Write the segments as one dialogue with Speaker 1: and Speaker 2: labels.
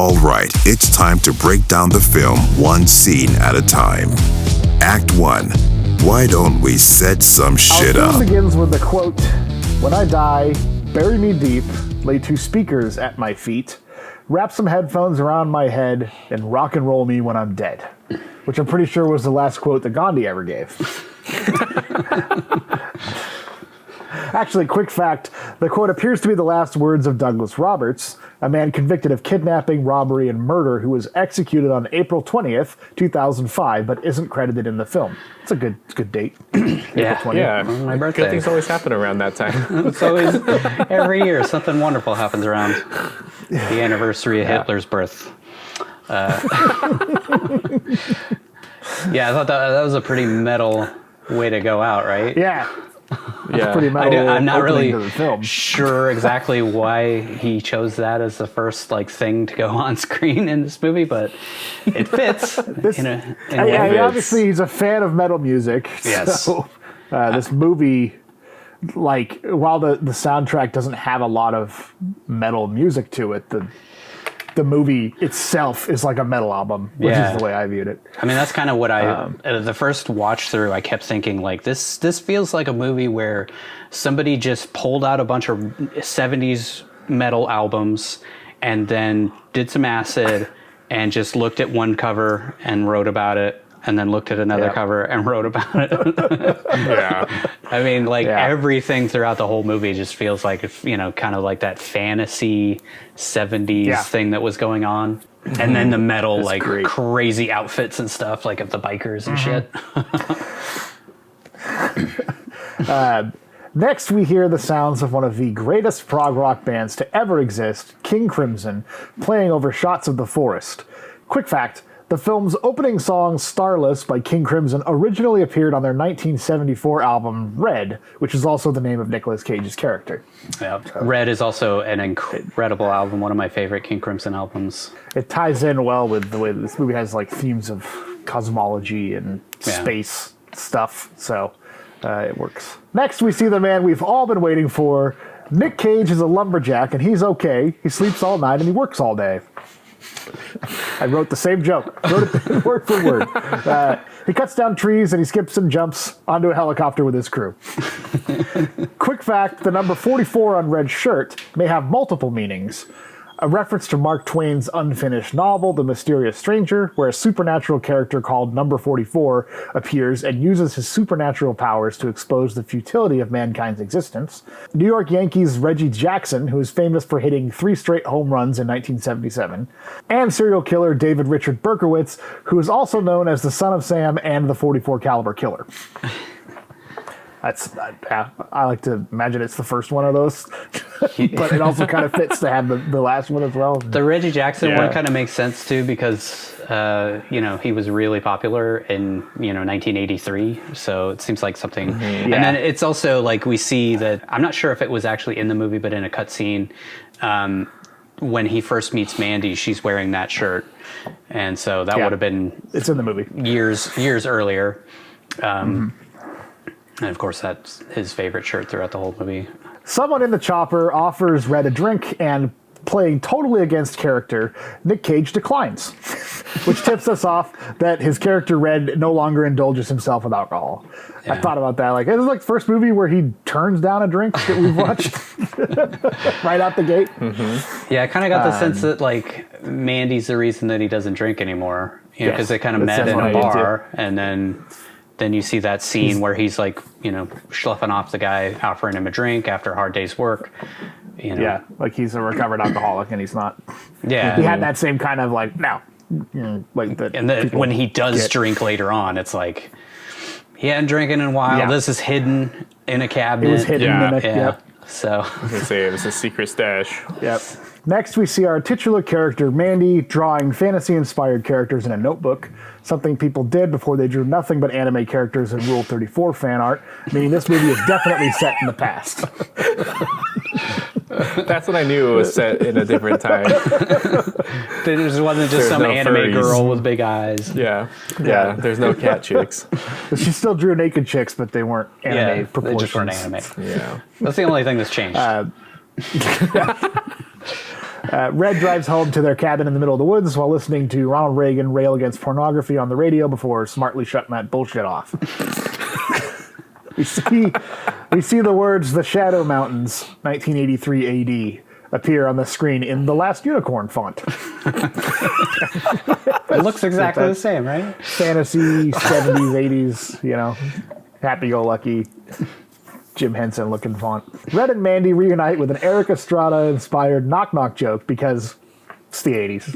Speaker 1: All right, it's time to break down the film one scene at a time. Act 1. Why don't we set some shit
Speaker 2: Our
Speaker 1: up?
Speaker 2: film begins with the quote, "When I die, bury me deep, lay 2 speakers at my feet, wrap some headphones around my head, and rock and roll me when I'm dead." Which I'm pretty sure was the last quote that Gandhi ever gave. Actually, quick fact, the quote appears to be the last words of Douglas Roberts, a man convicted of kidnapping, robbery, and murder who was executed on April 20th, 2005, but isn't credited in the film. It's a good date.
Speaker 3: Yeah,
Speaker 4: Yeah,
Speaker 3: my birthday.
Speaker 4: Good things always happen around that time.
Speaker 3: It's always, every year, something wonderful happens around the anniversary of Hitler's birth. Yeah, I thought that was a pretty metal way to go out, right?
Speaker 2: Yeah.
Speaker 4: Yeah,
Speaker 2: Pretty metal.
Speaker 3: I'm not
Speaker 2: opening
Speaker 3: really
Speaker 2: to the film.
Speaker 3: sure exactly why he chose that as the first thing to go on screen in this movie, but it fits.
Speaker 2: Obviously, he's a fan of metal music.
Speaker 3: Yes.
Speaker 2: So, this movie, while the soundtrack doesn't have a lot of metal music to it, the movie itself is like a metal album, which is the way I viewed it.
Speaker 3: I mean, that's kind of what the first watch through, I kept thinking, this feels like a movie where somebody just pulled out a bunch of 70s metal albums and then did some acid and just looked at one cover and wrote about it, and then looked at another cover and wrote about it.
Speaker 4: yeah.
Speaker 3: I mean, everything throughout the whole movie just feels like, kind of like that fantasy 70s thing that was going on. Mm-hmm. And then the metal,
Speaker 2: great.
Speaker 3: crazy outfits and stuff, of the bikers and shit.
Speaker 2: Next, we hear the sounds of one of the greatest prog rock bands to ever exist, King Crimson, playing over shots of the forest. Quick fact, the film's opening song, Starless, by King Crimson, originally appeared on their 1974 album, Red, which is also the name of Nicolas Cage's character.
Speaker 3: Yeah. Red is also an incredible album, one of my favorite King Crimson albums.
Speaker 2: It ties in well with the way that this movie has themes of cosmology and space stuff, so it works. Next, we see the man we've all been waiting for. Nick Cage is a lumberjack, and he's okay. He sleeps all night, and he works all day. I wrote the same joke. Wrote it word for word. He cuts down trees and he skips and jumps onto a helicopter with his crew. Quick fact, the number 44 on Red's shirt may have multiple meanings. A reference to Mark Twain's unfinished novel, The Mysterious Stranger, where a supernatural character called Number 44 appears and uses his supernatural powers to expose the futility of mankind's existence. New York Yankees Reggie Jackson, who is famous for hitting 3 straight home runs in 1977. And serial killer David Richard Berkowitz, who is also known as the Son of Sam and the 44 caliber killer. I like to imagine it's the first one of those, but it also kind of fits to have the last one as well.
Speaker 3: The Reggie Jackson one kind of makes sense too, because he was really popular in 1983, so it seems like something. And then it's also we see that, I'm not sure if it was actually in the movie, but in a cutscene, when he first meets Mandy, she's wearing that shirt, and so that would have been,
Speaker 2: it's in the movie,
Speaker 3: years earlier. And of course, that's his favorite shirt throughout the whole movie.
Speaker 2: Someone in the chopper offers Red a drink, and playing totally against character, Nick Cage declines, which tips us off that his character Red no longer indulges himself with alcohol. Yeah. I thought about that. This is the first movie where he turns down a drink that we've watched right out the gate.
Speaker 3: Mm-hmm. Yeah, I kind of got the sense that Mandy's the reason that he doesn't drink anymore. Because they kind of met in a bar, and then you see that scene where he's schluffing off the guy, offering him a drink after a hard day's work.
Speaker 2: Yeah, he's a recovered alcoholic and he's not.
Speaker 3: Yeah.
Speaker 2: He had that same kind of no.
Speaker 3: And when he does drink later on, it's he hadn't drinking in a while. Yeah. This is hidden in a cabinet.
Speaker 2: It was hidden in a
Speaker 3: Yep. So.
Speaker 4: I was going to say, it was a secret stash.
Speaker 2: Yep. Next, we see our titular character, Mandy, drawing fantasy-inspired characters in a notebook, something people did before they drew nothing but anime characters in Rule 34 fan art, meaning this movie is definitely set in the past.
Speaker 4: That's when I knew it was set in a different time.
Speaker 3: There wasn't just some anime furries. Girl with big eyes.
Speaker 4: Yeah, there's no cat chicks.
Speaker 2: She still drew naked chicks, but they weren't anime proportions.
Speaker 3: They just weren't anime.
Speaker 4: Yeah.
Speaker 3: That's the only thing that's changed.
Speaker 2: Red drives home to their cabin in the middle of the woods while listening to Ronald Reagan rail against pornography on the radio before smartly shutting that bullshit off. We see the words "The Shadow Mountains, 1983 AD" appear on the screen in the Last Unicorn font.
Speaker 3: It looks exactly the same, right?
Speaker 2: Fantasy 70s, 80s, happy-go-lucky Jim Henson looking font. Red and Mandy reunite with an Eric Estrada inspired knock knock joke because it's the 80s.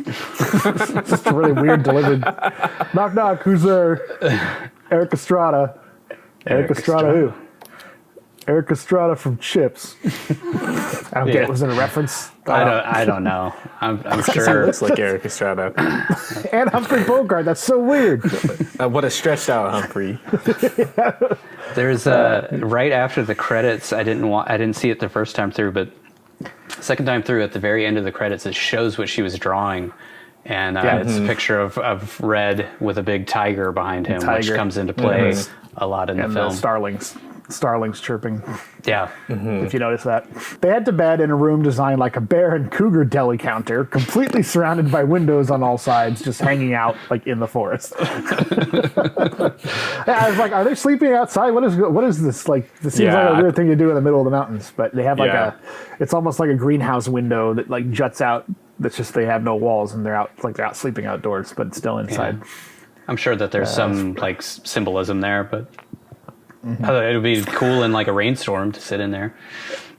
Speaker 2: It's just a really weird delivered knock knock, who's there? Eric Estrada. Eric Estrada who? Eric Estrada from Chips. I don't get it. Was it a reference?
Speaker 3: I don't know. I'm sure.
Speaker 4: It looks like Eric Estrada.
Speaker 2: And Humphrey Bogart. That's so weird.
Speaker 4: What a stretched out Humphrey.
Speaker 3: There's right after the credits. I didn't see it the first time through, but second time through, at the very end of the credits, it shows what she was drawing. And it's a picture of Red with a big tiger behind him, which comes into play a lot in the film.
Speaker 2: The starlings chirping.
Speaker 3: Yeah.
Speaker 2: If you notice that. They head to bed in a room designed like a bear and cougar deli counter, completely surrounded by windows on all sides, just hanging out like in the forest. I was like, are they sleeping outside? What is this? Like, this seems like a weird thing to do in the middle of the mountains, but they have like it's almost like a greenhouse window that like juts out. That's just, they have no walls and they're out sleeping outdoors, but it's still inside.
Speaker 3: Yeah. I'm sure that there's some like symbolism there, but it would be cool in like a rainstorm to sit in there.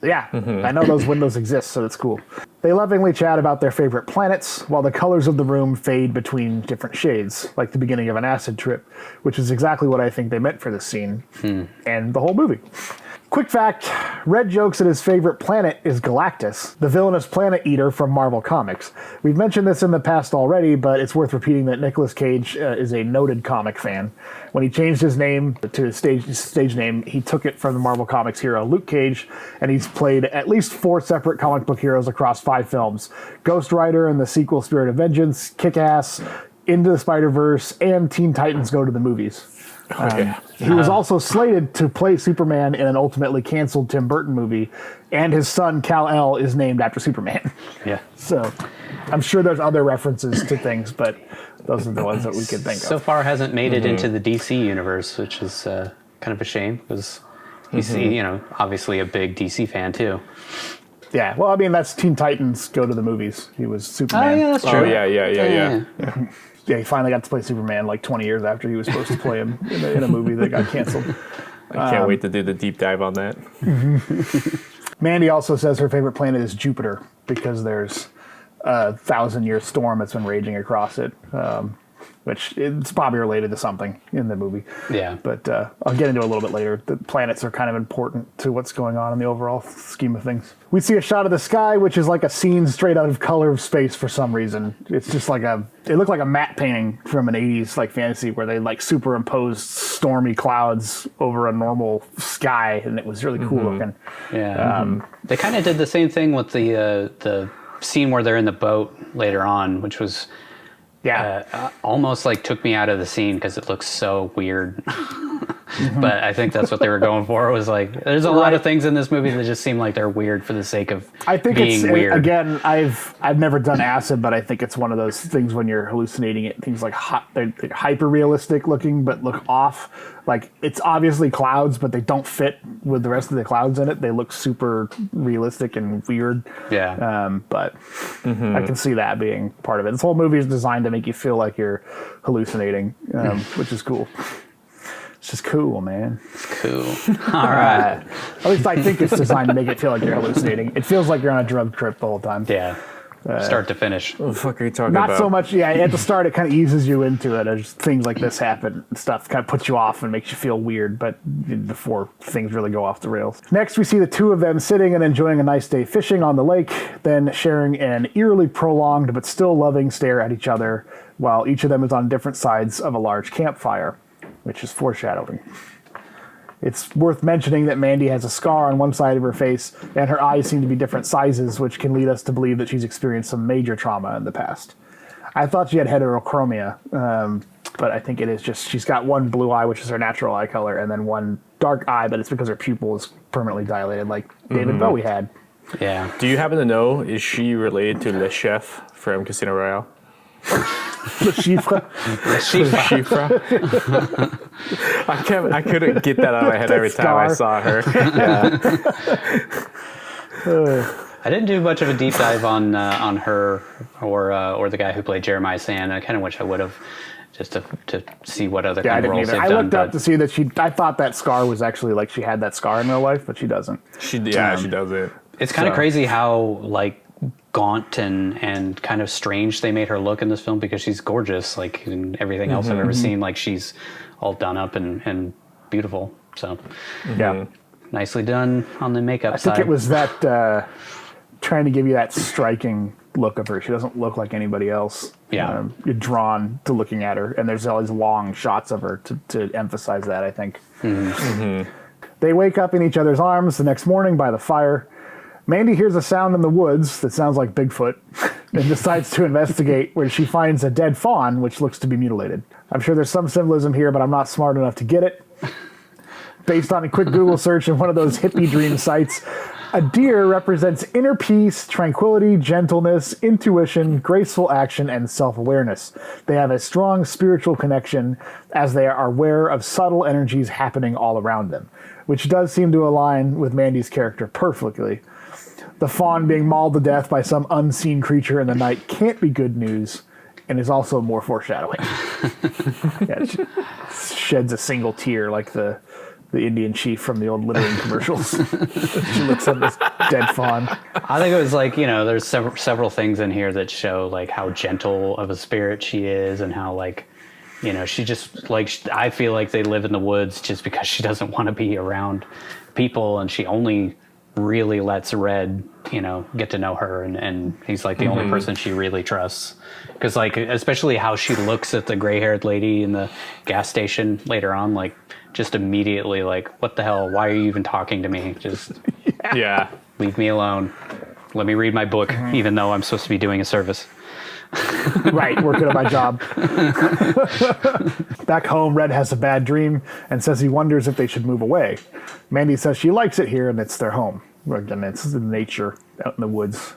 Speaker 2: Yeah, I know those windows exist, so that's cool. They lovingly chat about their favorite planets, while the colors of the room fade between different shades, like the beginning of an acid trip, which is exactly what I think they meant for this scene and the whole movie. Quick fact, Red jokes that his favorite planet is Galactus, the villainous planet eater from Marvel Comics. We've mentioned this in the past already, but it's worth repeating that Nicolas Cage is a noted comic fan. When he changed his name to his stage name, he took it from the Marvel Comics hero Luke Cage, and he's played at least 4 separate comic book heroes across 5 films. Ghost Rider and the sequel Spirit of Vengeance, Kick-Ass, Into the Spider-Verse, and Teen Titans Go to the Movies. He was also slated to play Superman in an ultimately canceled Tim Burton movie, and his son Kal-El is named after Superman.
Speaker 3: Yeah.
Speaker 2: So I'm sure there's other references to things, but those are the ones that we could think of.
Speaker 3: So far hasn't made it into the DC universe, which is kind of a shame because he's obviously a big DC fan too.
Speaker 2: Yeah, well, I mean, that's Teen Titans Go to the Movies. He was Superman.
Speaker 3: Oh, yeah, that's true.
Speaker 4: Oh, yeah.
Speaker 2: Yeah, he finally got to play Superman like 20 years after he was supposed to play him in a movie that got canceled.
Speaker 4: I can't wait to do the deep dive on that.
Speaker 2: Mandy also says her favorite planet is Jupiter because there's a 1,000-year storm that's been raging across it, which it's probably related to something in the movie.
Speaker 3: Yeah.
Speaker 2: But I'll get into it a little bit later. The planets are kind of important to what's going on in the overall scheme of things. We see a shot of the sky, which is like a scene straight out of Color of Space for some reason. It's just like it looked like a matte painting from an 80s like fantasy where they like superimposed stormy clouds over a normal sky, and it was really cool looking.
Speaker 3: Yeah. They kind of did the same thing with the scene where they're in the boat later on, which was almost like took me out of the scene because it looks so weird. But I think that's what they were going for. It was like, there's a lot of things in this movie that just seem like they're weird for the sake of being weird.
Speaker 2: Again, I've never done acid, but I think it's one of those things when you're hallucinating it. Things like they're hyper realistic looking, but look off. Like it's obviously clouds, but they don't fit with the rest of the clouds in it. They look super realistic and weird.
Speaker 3: Yeah.
Speaker 2: But I can see that being part of it. This whole movie is designed to make you feel like you're hallucinating, which is cool. It's just cool, man.
Speaker 3: It's cool. All right.
Speaker 2: At least I think it's designed to make it feel like you're hallucinating. It feels like you're on a drug trip the whole time.
Speaker 3: Yeah. Start to finish.
Speaker 4: What the fuck are you talking about?
Speaker 2: Not so much, at the start it kind of eases you into it as things like this happen. Stuff kind of puts you off and makes you feel weird, but before things really go off the rails. Next, we see the two of them sitting and enjoying a nice day fishing on the lake, then sharing an eerily prolonged but still loving stare at each other, while each of them is on different sides of a large campfire, which is foreshadowing. It's worth mentioning that Mandy has a scar on one side of her face, and her eyes seem to be different sizes, which can lead us to believe that she's experienced some major trauma in the past. I thought she had heterochromia, but I think it is just she's got one blue eye, which is her natural eye color, and then one dark eye, but it's because her pupil is permanently dilated, like David Bowie had.
Speaker 3: Yeah.
Speaker 4: Do you happen to know, is she related to Le Chef from Casino Royale?
Speaker 2: Le Chiffre.
Speaker 4: Shifra. I couldn't get that out of my head every time I saw her. Yeah.
Speaker 3: I didn't do much of a deep dive on her or the guy who played Jeremiah Sand. I kind of wish I would have, just to see what other kind of roles they've done.
Speaker 2: I looked up to see that I thought that scar was actually like she had that scar in real life, but she doesn't.
Speaker 4: She doesn't.
Speaker 3: It's kind of crazy how like gaunt and kind of strange they made her look in this film, because she's gorgeous, like in everything else I've ever seen. Like she's all done up and beautiful. So
Speaker 2: yeah,
Speaker 3: nicely done on the makeup side.
Speaker 2: I think it was that trying to give you that striking look of her. She doesn't look like anybody else.
Speaker 3: Yeah,
Speaker 2: you're drawn to looking at her, and there's all these long shots of her to emphasize that, I think. They wake up in each other's arms the next morning by the fire. Mandy hears a sound in the woods that sounds like Bigfoot and decides to investigate, where she finds a dead fawn which looks to be mutilated. I'm sure there's some symbolism here, but I'm not smart enough to get it. Based on a quick Google search in one of those hippie dream sites, a deer represents inner peace, tranquility, gentleness, intuition, graceful action, and self-awareness. They have a strong spiritual connection as they are aware of subtle energies happening all around them, which does seem to align with Mandy's character perfectly. The fawn being mauled to death by some unseen creature in the night can't be good news, and is also more foreshadowing. She sheds a single tear like the Indian chief from the old littering commercials. She looks at this dead fawn.
Speaker 3: I think it was like, there's several things in here that show like how gentle of a spirit she is, and how like, she just like, I feel like they live in the woods just because she doesn't want to be around people, and she only really lets Red, get to know her, and he's like the only person she really trusts. Because like, especially how she looks at the gray-haired lady in the gas station later on, like just immediately like, what the hell? Why are you even talking to me? Just leave me alone. Let me read my book, even though I'm supposed to be doing a service.
Speaker 2: Right, working on my job. Back home, Red has a bad dream and says he wonders if they should move away. Mandy says she likes it here and it's their home. Again, it's in nature, out in the woods,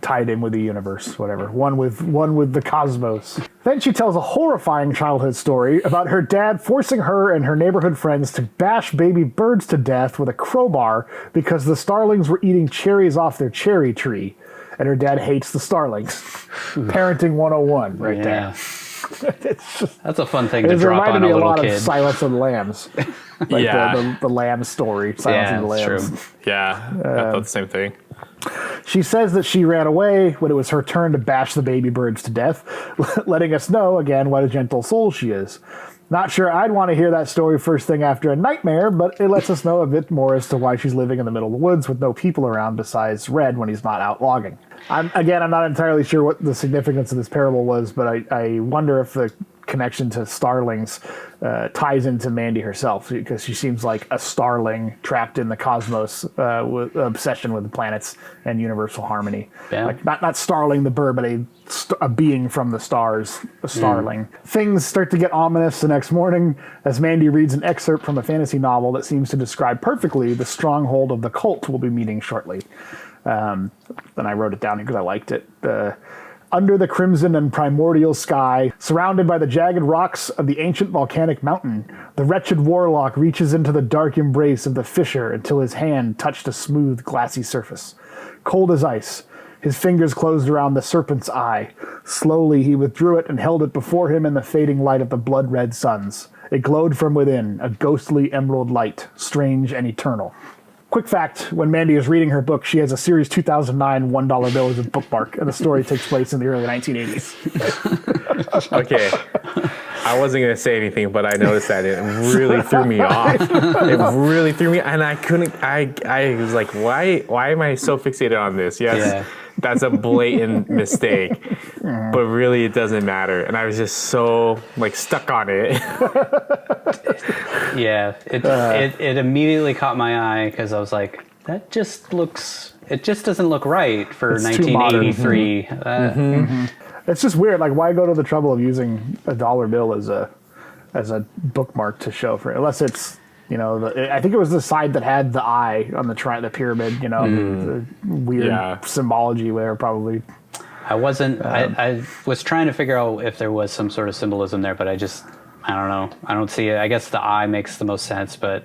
Speaker 2: tied in with the universe, whatever. One with the cosmos. Then she tells a horrifying childhood story about her dad forcing her and her neighborhood friends to bash baby birds to death with a crowbar because the starlings were eating cherries off their cherry tree. And her dad hates the starlings. Parenting 101 right there.
Speaker 3: That's a fun thing to drop on a little kid.
Speaker 2: Of Silence of the Lambs. Like the lamb story. Silence of the Lambs.
Speaker 4: True. Yeah, I thought the same thing.
Speaker 2: She says that she ran away when it was her turn to bash the baby birds to death, letting us know, again, what a gentle soul she is. Not sure I'd want to hear that story first thing after a nightmare, but it lets us know a bit more as to why she's living in the middle of the woods with no people around besides Red when he's not out logging. I'm not entirely sure what the significance of this parable was, but I wonder if the connection to starlings ties into Mandy herself, because she seems like a starling trapped in the cosmos with obsession with the planets and universal harmony. Yeah. Like not starling the bird, but a being from the stars, a starling. Things start to get ominous the next morning as Mandy reads an excerpt from a fantasy novel that seems to describe perfectly the stronghold of the cult we'll be meeting shortly. Then I wrote it down because I liked it. Under the crimson and primordial sky, surrounded by the jagged rocks of the ancient volcanic mountain, the wretched warlock reaches into the dark embrace of the fissure until his hand touched a smooth, glassy surface. Cold as ice, his fingers closed around the serpent's eye. Slowly he withdrew it and held it before him in the fading light of the blood-red suns. It glowed from within, a ghostly emerald light, strange and eternal. Quick fact, when Mandy is reading her book, she has a Series 2009 $1 bill as a bookmark, and the story takes place in the early 1980s.
Speaker 4: Okay. I wasn't going to say anything, but I noticed that it really threw me off. It really threw me, and I couldn't, I was like, why am I so fixated on this? Yes, that's a blatant mistake, but really it doesn't matter. And I was just so stuck on it.
Speaker 3: Yeah, it immediately caught my eye because I was like, it just doesn't look right for 1983.
Speaker 2: It's just weird. Like, why go to the trouble of using a dollar bill as a bookmark to show for it? Unless it's You know, I think it was the side that had the eye on the pyramid. You know, the weird symbology there probably.
Speaker 3: I was trying to figure out if there was some sort of symbolism there, but I don't know. I don't see it. I guess the eye makes the most sense, but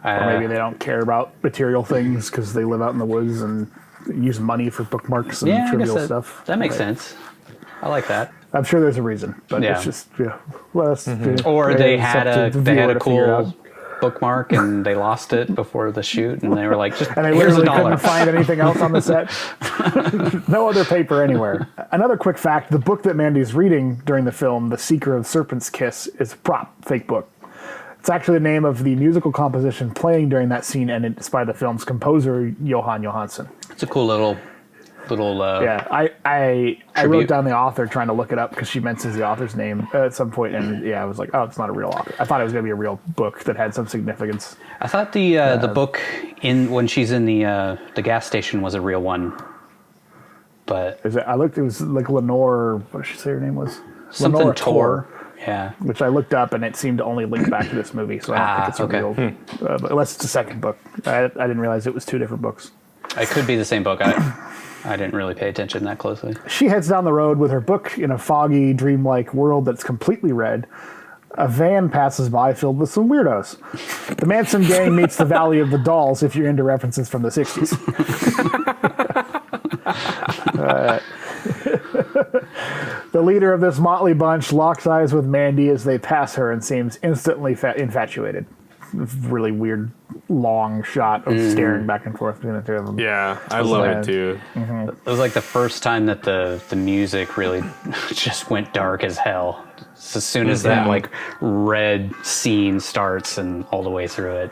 Speaker 2: or maybe they don't care about material things because they live out in the woods and use money for bookmarks and trivial stuff.
Speaker 3: That makes sense. I like that.
Speaker 2: I'm sure there's a reason, but it's just
Speaker 3: or they had a cool bookmark and they lost it before the shoot, and they were like, just
Speaker 2: and they
Speaker 3: here's
Speaker 2: literally
Speaker 3: $1.
Speaker 2: couldn't find anything else on the set. No other paper anywhere. Another quick fact: the book that Mandy's reading during the film, "The Seeker of Serpent's Kiss," is a prop, fake book. It's actually the name of the musical composition playing during that scene, and it's by the film's composer, Johan Johansson.
Speaker 3: It's a cool little.
Speaker 2: I wrote down the author trying to look it up because she mentions the author's name at some point, and I was like, oh, it's not a real author. I thought it was going to be a real book that had some significance.
Speaker 3: I thought the book when she's in the gas station was a real one, but
Speaker 2: I looked. It was like Lenore. What did she say her name was?
Speaker 3: Something
Speaker 2: Lenore
Speaker 3: Tor. Yeah,
Speaker 2: which I looked up, and it seemed to only link back to this movie, so I don't think it's a real. But unless it's a second book, I didn't realize it was two different books.
Speaker 3: It could be the same book. I didn't really pay attention that closely.
Speaker 2: She heads down the road with her book in a foggy, dreamlike world that's completely red. A van passes by filled with some weirdos. The Manson gang meets the Valley of the Dolls, if you're into references from the 60s. The leader of this motley bunch locks eyes with Mandy as they pass her and seems instantly infatuated. Really weird, long shot of staring back and forth between the two of them.
Speaker 4: Yeah, I love it too.
Speaker 3: Mm-hmm. It was like the first time that the music really just went dark as hell. So as soon as that like red scene starts and all the way through it.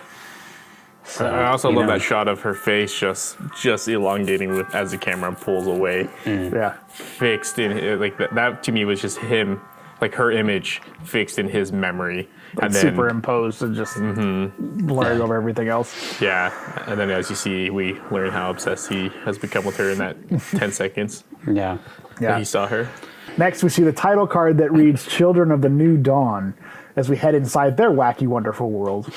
Speaker 3: So,
Speaker 4: I also love that shot of her face just elongating as the camera pulls away.
Speaker 2: Yeah,
Speaker 4: fixed in like that to me was just him, like her image fixed in his memory.
Speaker 2: And then superimposed and just blurring over everything else.
Speaker 4: Yeah, and then as you see, we learn how obsessed he has become with her in that 10 seconds.
Speaker 3: Yeah.
Speaker 4: He saw her.
Speaker 2: Next, we see the title card that reads "Children of the New Dawn" as we head inside their wacky, wonderful world.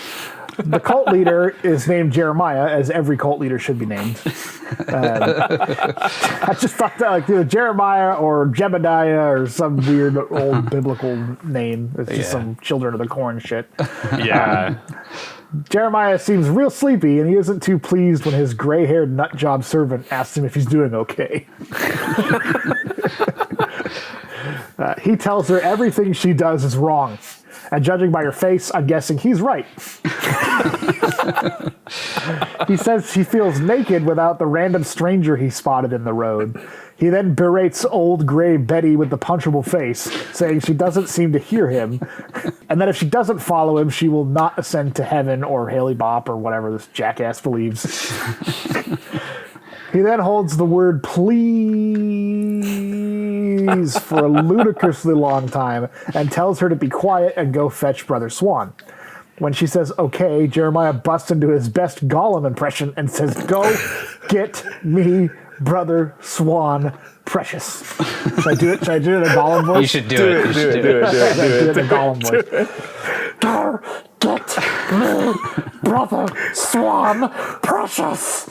Speaker 2: The cult leader is named Jeremiah, as every cult leader should be named. I just thought that, like, either Jeremiah or Jebediah or some weird old biblical name. It's just some Children of the Corn shit.
Speaker 4: Yeah.
Speaker 2: Jeremiah seems real sleepy, and he isn't too pleased when his gray-haired nutjob servant asks him if he's doing okay. He tells her everything she does is wrong. And judging by her face, I'm guessing he's right. He says he feels naked without the random stranger he spotted in the road. He then berates old gray Betty with the punchable face, saying she doesn't seem to hear him, and that if she doesn't follow him, she will not ascend to heaven or Haley Bop or whatever this jackass believes. He then holds the word "please" for a ludicrously long time and tells her to be quiet and go fetch Brother Swan. When she says okay, Jeremiah busts into his best Gollum impression and says, "Go get me Brother Swan, precious." Should I do it? Should I do it in a Gollum voice?
Speaker 3: You should do it. Do it
Speaker 2: in a Gollum voice. Go get me Brother Swan, precious.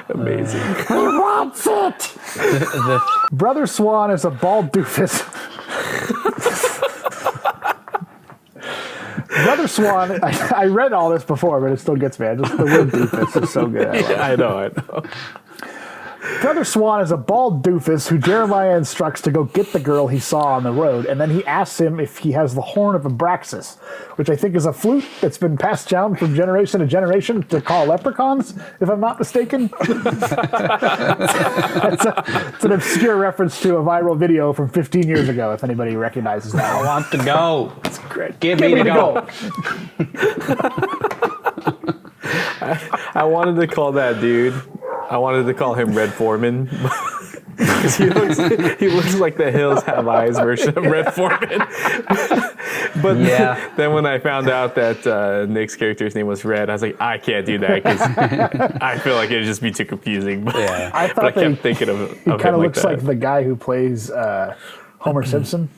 Speaker 4: Amazing.
Speaker 2: He wants it. Brother Swan is a bald doofus. Brother Swan, I read all this before, but it still gets me. The word doofus is so good.
Speaker 4: I know.
Speaker 2: Brother Swan is a bald doofus who Jeremiah instructs to go get the girl he saw on the road, and then he asks him if he has the horn of Abraxas, which I think is a flute that's been passed down from generation to generation to call leprechauns, if I'm not mistaken. It's an obscure reference to a viral video from 15 years ago, if anybody recognizes that.
Speaker 3: I want to go.
Speaker 2: It's great.
Speaker 3: Give me to go.
Speaker 4: I wanted to call that dude. I wanted to call him Red Foreman because he looks like the Hills Have Eyes version of Red Foreman. But then when I found out that Nick's character's name was Red, I was like, I can't do that because I feel like it'd just be too confusing. But,
Speaker 2: I thought
Speaker 4: I kept thinking of
Speaker 2: he kind of looks like the guy who plays Homer Simpson.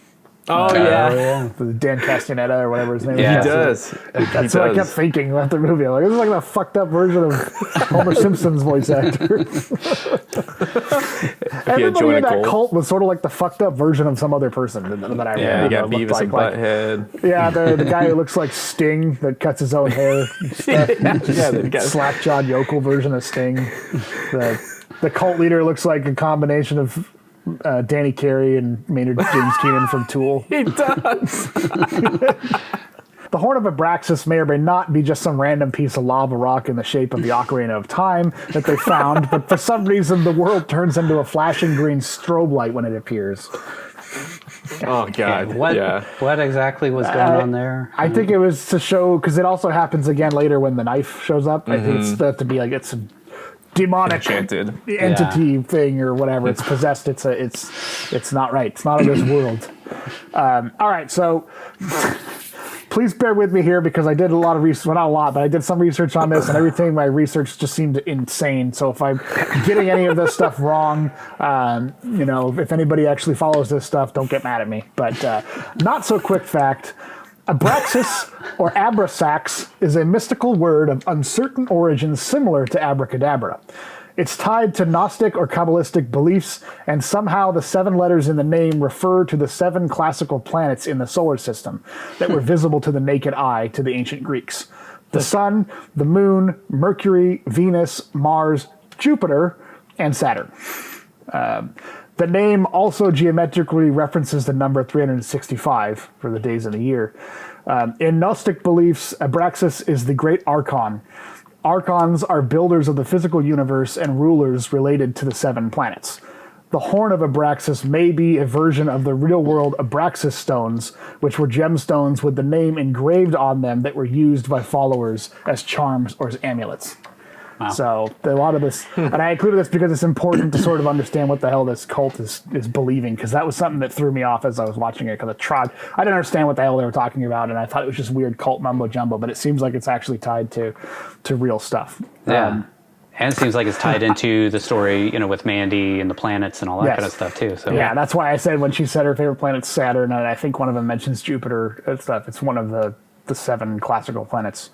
Speaker 4: Oh, yeah.
Speaker 2: The Dan Castellaneta or whatever his name
Speaker 3: Yeah.
Speaker 2: is.
Speaker 4: He does.
Speaker 2: That's what I kept thinking about the movie. I'm like, this is like the fucked up version of Homer Simpson's voice actor. Everybody in that cult was sort of like the fucked up version of some other person that I
Speaker 4: Yeah, you got Beavis and Butthead.
Speaker 2: Yeah, the guy who looks like Sting that cuts his own hair. The slack-jawed yokel version of Sting. The cult leader looks like a combination of Danny Carey and Maynard James Keenan from Tool.
Speaker 4: He does.
Speaker 2: The Horn of Abraxas may or may not be just some random piece of lava rock in the shape of the Ocarina of Time that they found, but for some reason the world turns into a flashing green strobe light when it appears.
Speaker 4: Oh, God.
Speaker 3: What exactly was going on there?
Speaker 2: I think it was to show, because it also happens again later when the knife shows up. I think it's that to be like, it's a demonic
Speaker 4: enchanted
Speaker 2: entity thing or whatever. It's possessed. It's not right. It's not of this world. All right, so please bear with me here because I did a lot of research. Well, not a lot, but I did some research on this, and everything my research just seemed insane. So if I'm getting any of this stuff wrong, if anybody actually follows this stuff, don't get mad at me. But not so quick fact. Abraxas, or abrasax, is a mystical word of uncertain origin similar to abracadabra. It's tied to Gnostic or Kabbalistic beliefs, and somehow the 7 letters in the name refer to the 7 classical planets in the solar system that were visible to the naked eye to the ancient Greeks. The Sun, the Moon, Mercury, Venus, Mars, Jupiter, and Saturn. The name also geometrically references the number 365 for the days of the year. In Gnostic beliefs, Abraxas is the great archon. Archons are builders of the physical universe and rulers related to the 7 planets. The Horn of Abraxas may be a version of the real-world Abraxas stones, which were gemstones with the name engraved on them that were used by followers as charms or as amulets. Wow. So a lot of this, and I included this because it's important to sort of understand what the hell this cult is believing, because that was something that threw me off as I was watching it, because I didn't understand what the hell they were talking about, and I thought it was just weird cult mumbo jumbo, but it seems like it's actually tied to real stuff.
Speaker 3: Yeah. And it seems like it's tied into the story, with Mandy and the planets and all that kind of stuff too. So
Speaker 2: yeah, that's why I said when she said her favorite planet's Saturn, and I think one of them mentions Jupiter and stuff. It's one of the 7 classical planets.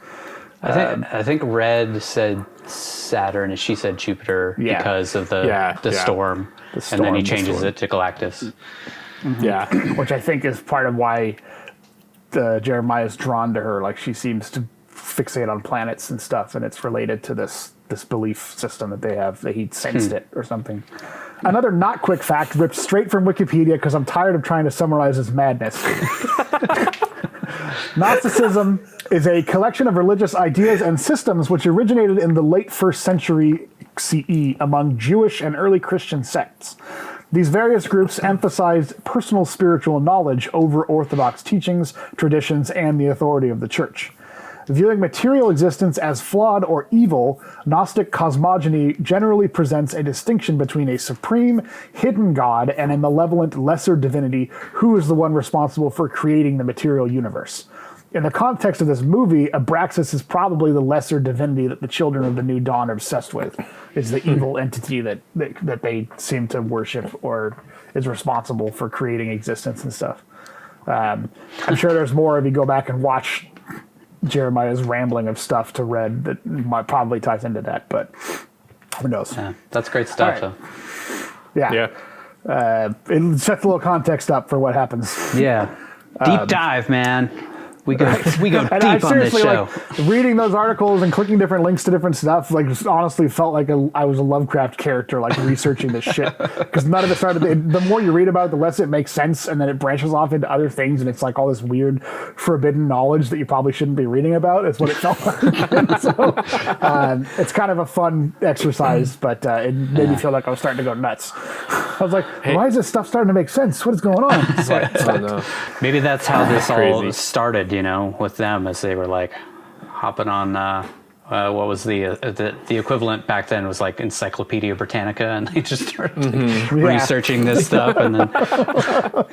Speaker 3: I think Red said Saturn and she said Jupiter because of the storm. And then he changes it to Galactus.
Speaker 2: Mm-hmm. Yeah, which I think is part of why Jeremiah is drawn to her. Like, she seems to fixate on planets and stuff, and it's related to this belief system that they have, that he sensed it or something. Another not quick fact ripped straight from Wikipedia because I'm tired of trying to summarize his madness. Gnosticism is a collection of religious ideas and systems which originated in the late 1st century CE among Jewish and early Christian sects. These various groups emphasized personal spiritual knowledge over orthodox teachings, traditions, and the authority of the church. Viewing material existence as flawed or evil, Gnostic cosmogony generally presents a distinction between a supreme, hidden god and a malevolent lesser divinity who is the one responsible for creating the material universe. In the context of this movie, Abraxas is probably the lesser divinity that the children of the New Dawn are obsessed with, is the evil entity that they seem to worship or is responsible for creating existence and stuff. I'm sure there's more if you go back and watch Jeremiah's rambling of stuff to Red that might probably ties into that, but who knows?
Speaker 3: Yeah, that's great stuff, though.
Speaker 2: Yeah. It sets a little context up for what happens.
Speaker 3: Yeah. Deep dive, man. We go deep on this show.
Speaker 2: Like, reading those articles and clicking different links to different stuff, like, just honestly felt like I was a Lovecraft character, like, researching this shit. Because none of it started. The more you read about it, the less it makes sense, and then it branches off into other things, and it's like all this weird, forbidden knowledge that you probably shouldn't be reading about. Is what it felt like. So, it's kind of a fun exercise, but it made me feel like I was starting to go nuts. I was like, why is this stuff starting to make sense? What is going on? It's like,
Speaker 4: oh, no.
Speaker 3: Maybe that's how this all started, with them, as they were like hopping on what was the equivalent back then was like Encyclopedia Britannica, and they just started researching this stuff, and then
Speaker 4: that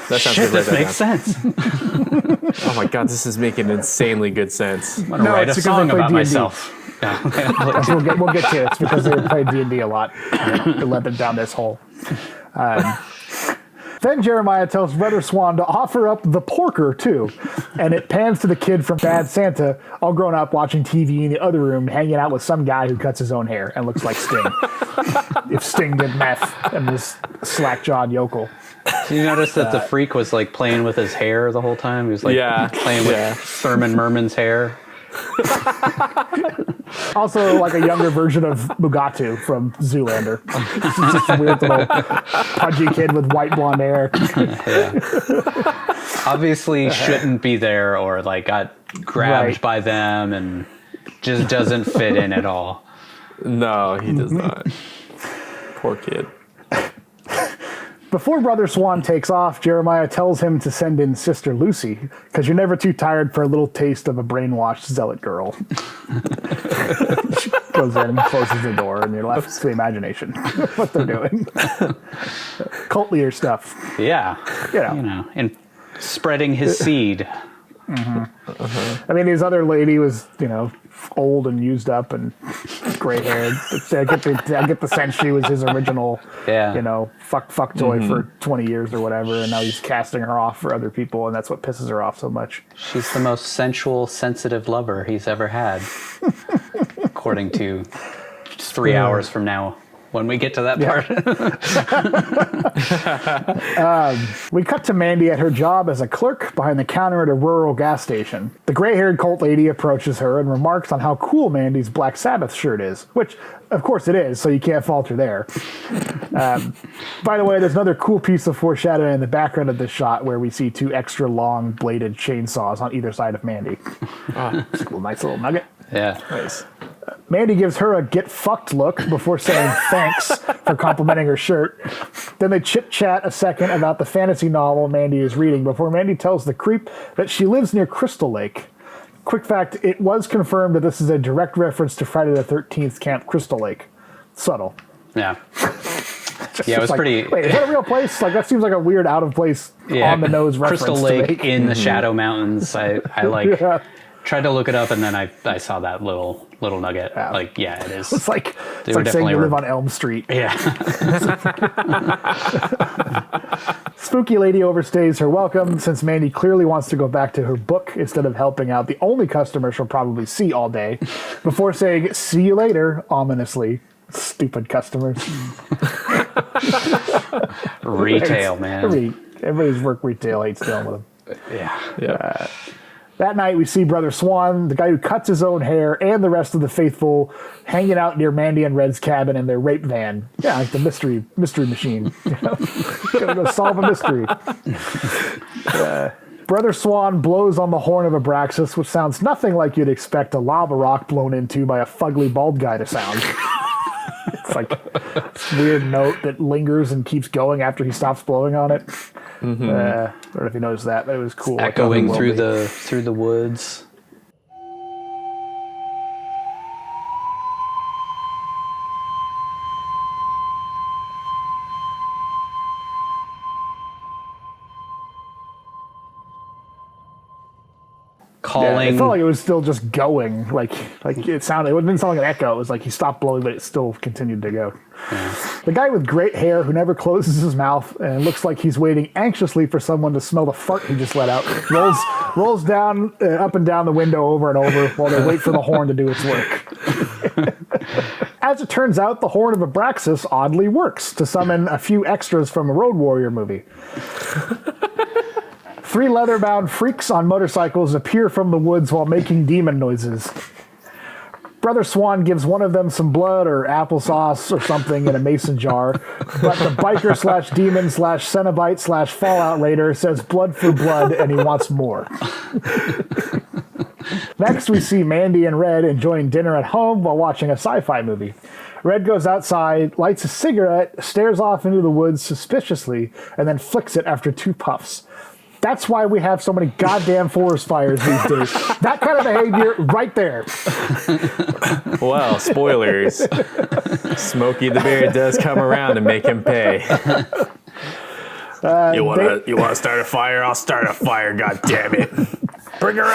Speaker 4: sounds
Speaker 3: shit, this makes sense.
Speaker 4: Oh my god, this is making insanely good sense.
Speaker 3: I'm gonna write a song about myself.
Speaker 2: We'll get to it. It's because they played D&D a lot. It led them down this hole. Then Jeremiah tells Brother Swan to offer up the porker, too. And it pans to the kid from Bad Santa, all grown up, watching TV in the other room, hanging out with some guy who cuts his own hair and looks like Sting. If Sting did meth and was slack-jawed yokel.
Speaker 3: Did you notice that the freak was like playing with his hair the whole time? He was like playing with Thurman Merman's hair.
Speaker 2: Also, like a younger version of Mugatu from Zoolander. Just a weird little pudgy kid with white blonde hair.
Speaker 3: Obviously shouldn't be there, or like got grabbed by them and just doesn't fit in at all.
Speaker 4: No, he does not. Poor kid.
Speaker 2: Before Brother Swan takes off, Jeremiah tells him to send in Sister Lucy, because you're never too tired for a little taste of a brainwashed zealot girl. She goes in and closes the door, and you're left to the imagination what they're doing. Cult leader stuff.
Speaker 3: Yeah. You know, and spreading his seed.
Speaker 2: I mean, his other lady was, old and used up and gray haired. I get the sense she was his original, fuck toy for 20 years or whatever, and now he's casting her off for other people, and that's what pisses her off so much.
Speaker 3: She's the most sensual, sensitive lover he's ever had, according to 3 hours from now. When we get to that
Speaker 2: part. We cut to Mandy at her job as a clerk behind the counter at a rural gas station. The gray-haired cult lady approaches her and remarks on how cool Mandy's Black Sabbath shirt is, which, of course, it is, so you can't fault her there. By the way, there's another cool piece of foreshadowing in the background of this shot where we see 2 extra long bladed chainsaws on either side of Mandy. It's a cool, nice little nugget.
Speaker 3: Yeah.
Speaker 2: Nice. Mandy gives her a get fucked look before saying thanks for complimenting her shirt. Then they chit-chat a second about the fantasy novel Mandy is reading before Mandy tells the creep that she lives near Crystal Lake. Quick fact, it was confirmed that this is a direct reference to Friday the 13th Camp Crystal Lake. Subtle.
Speaker 3: Yeah. It was pretty...
Speaker 2: Wait, is that a real place? Like, that seems like a weird out-of-place, on-the-nose reference.
Speaker 3: Crystal Lake in the Shadow Mountains. I like...
Speaker 2: Yeah.
Speaker 3: Tried to look it up, and then I saw that little nugget. Yeah. It is.
Speaker 2: It's like saying you live on Elm Street.
Speaker 3: Yeah.
Speaker 2: Spooky lady overstays her welcome since Mandy clearly wants to go back to her book instead of helping out the only customer she'll probably see all day, before saying "see you later" ominously. Stupid customers.
Speaker 3: Retail, man.
Speaker 2: Everybody's work retail hates dealing with them.
Speaker 3: Yeah.
Speaker 2: That night, we see Brother Swan, the guy who cuts his own hair, and the rest of the faithful hanging out near Mandy and Red's cabin in their rape van. Yeah, like the mystery machine. Gonna go solve a mystery. Brother Swan blows on the horn of Abraxas, which sounds nothing like you'd expect a lava rock blown into by a fugly bald guy to sound. It's like this weird note that lingers and keeps going after he stops blowing on it. I don't know if you noticed that, but it was cool.
Speaker 3: Echoing through the woods. Calling.
Speaker 2: It felt like it was still just going. Like it sounded. It didn't sound like an echo. It was like he stopped blowing, but it still continued to go. Yeah. The guy with great hair who never closes his mouth and looks like he's waiting anxiously for someone to smell the fart he just let out rolls down up and down the window over and over while they wait for the horn to do its work. As it turns out, the horn of Abraxas oddly works to summon a few extras from a Road Warrior movie. 3 leather-bound freaks on motorcycles appear from the woods while making demon noises. Brother Swan gives one of them some blood or applesauce or something in a mason jar, but the biker/demon/Cenobite/Fallout Raider says blood for blood and he wants more. Next, we see Mandy and Red enjoying dinner at home while watching a sci-fi movie. Red goes outside, lights a cigarette, stares off into the woods suspiciously, and then flicks it after 2 puffs. That's why we have so many goddamn forest fires these days. That kind of behavior right there.
Speaker 4: Well, spoilers. Smokey the Bear does come around and make him pay. You want to start a fire? I'll start a fire, goddammit. Bring her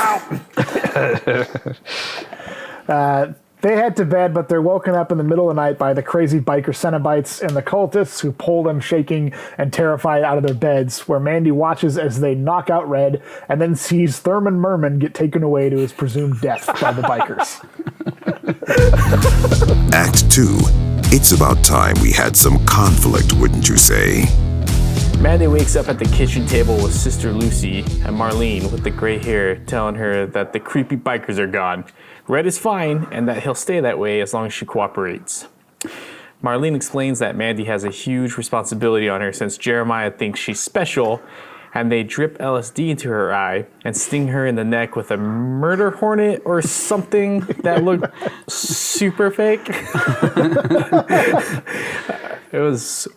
Speaker 4: out.
Speaker 2: They head to bed, but they're woken up in the middle of the night by the crazy biker Cenobites and the cultists who pull them shaking and terrified out of their beds, where Mandy watches as they knock out Red and then sees Thurman Merman get taken away to his presumed death by the bikers.
Speaker 1: Act 2. It's about time we had some conflict, wouldn't you say?
Speaker 4: Mandy wakes up at the kitchen table with Sister Lucy and Marlene with the gray hair telling her that the creepy bikers are gone. Red is fine and that he'll stay that way as long as she cooperates. Marlene explains that Mandy has a huge responsibility on her since Jeremiah thinks she's special, and they drip LSD into her eye and sting her in the neck with a murder hornet or something that looked super fake. It was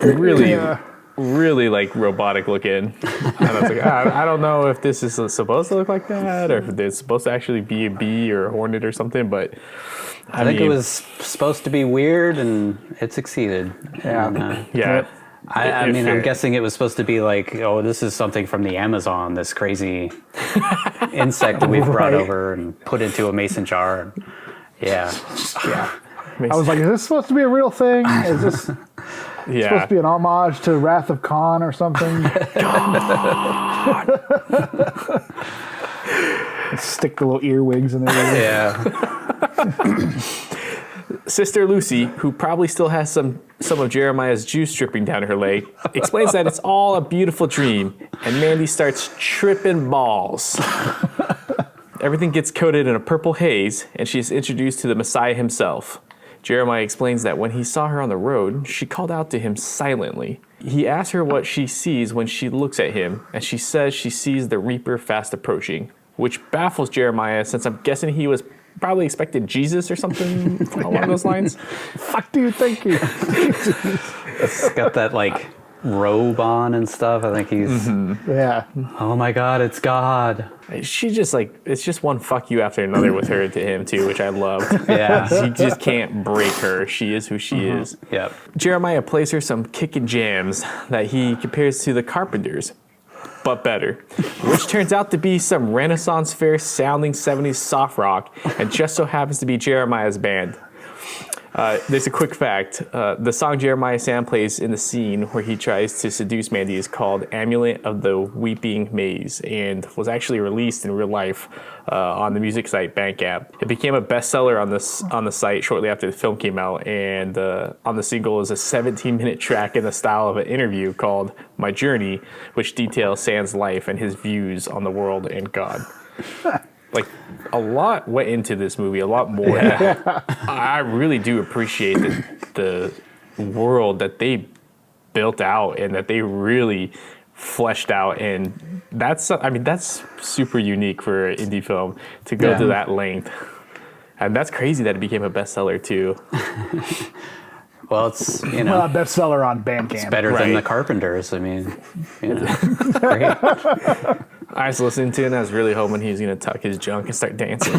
Speaker 4: really like robotic looking. And I was like, I don't know if this is supposed to look like that or if it's supposed to actually be a bee or a hornet or something, but
Speaker 3: I think it was supposed to be weird and it succeeded.
Speaker 2: Yeah.
Speaker 3: And,
Speaker 4: yeah.
Speaker 3: I mean, I'm guessing it was supposed to be like, oh, this is something from the Amazon, this crazy insect that we've brought over and put into a mason jar. Yeah.
Speaker 2: I was like, is this supposed to be a real thing? Is this supposed to be an homage to Wrath of Khan or something? Stick the little earwigs in there.
Speaker 3: Yeah.
Speaker 4: Sister Lucy, who probably still has some of Jeremiah's juice dripping down her leg, explains that it's all a beautiful dream, and Mandy starts tripping balls. Everything gets coated in a purple haze, and she is introduced to the Messiah himself. Jeremiah explains that when he saw her on the road, she called out to him silently. He asks her what she sees when she looks at him, and she says she sees the Reaper fast approaching, which baffles Jeremiah since I'm guessing he was probably expected Jesus or something along those lines.
Speaker 2: Fuck do you think he
Speaker 3: It's got that like robe on and stuff. I think he's,
Speaker 2: Yeah.
Speaker 3: oh my God, it's God.
Speaker 4: She just like, it's just one fuck you after another with her to him too, which I loved.
Speaker 3: Yeah.
Speaker 4: He just can't break her. She is who she is.
Speaker 3: Yep.
Speaker 4: Jeremiah plays her some kickin' jams that he compares to the Carpenters, but better, which turns out to be some Renaissance fair sounding 70s soft rock and just so happens to be Jeremiah's band. There's a quick fact. The song Jeremiah Sam plays in the scene where he tries to seduce Mandy is called Amulet of the Weeping Maze and was actually released in real life on the music site Bandcamp. It became a bestseller on the site shortly after the film came out, and on the single is a 17-minute track in the style of an interview called My Journey, which details Sam's life and his views on the world and God. Like, a lot went into this movie, a lot more. Yeah. I really do appreciate the world that they built out and that they really fleshed out. And that's super unique for an indie film to go to that length. And that's crazy that it became a bestseller, too.
Speaker 3: Well, it's, you know,
Speaker 2: bestseller on Bandcamp.
Speaker 3: it's better than the Carpenters. I mean, you know, great.
Speaker 4: I was listening to it and I was really hoping he was going to tuck his junk and start dancing.
Speaker 2: I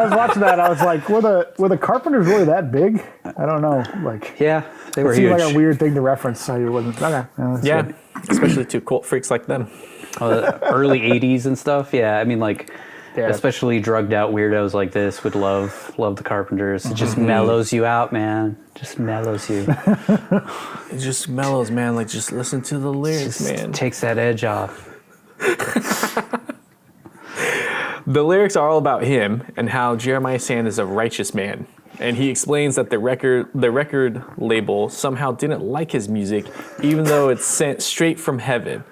Speaker 2: was watching that. I was like, were the Carpenters really that big? I don't know. Like,
Speaker 3: Yeah, they were
Speaker 2: it seemed
Speaker 3: huge.
Speaker 2: like a weird thing to reference. So you wasn't. Okay. That's
Speaker 4: Yeah,
Speaker 2: good.
Speaker 4: especially to cult freaks like them.
Speaker 3: The early 80s and stuff. Yeah, I mean, like,
Speaker 2: Yeah.
Speaker 3: especially drugged out weirdos like this would love the Carpenters. It just mellows you out, man. Just mellows you.
Speaker 4: It just mellows, man. Like, just listen to the lyrics,
Speaker 3: Just
Speaker 4: man.
Speaker 3: takes that edge off.
Speaker 4: The lyrics are all about him and how Jeremiah Sand is a righteous man. And he explains that the record label somehow didn't like his music, even though it's sent straight from heaven.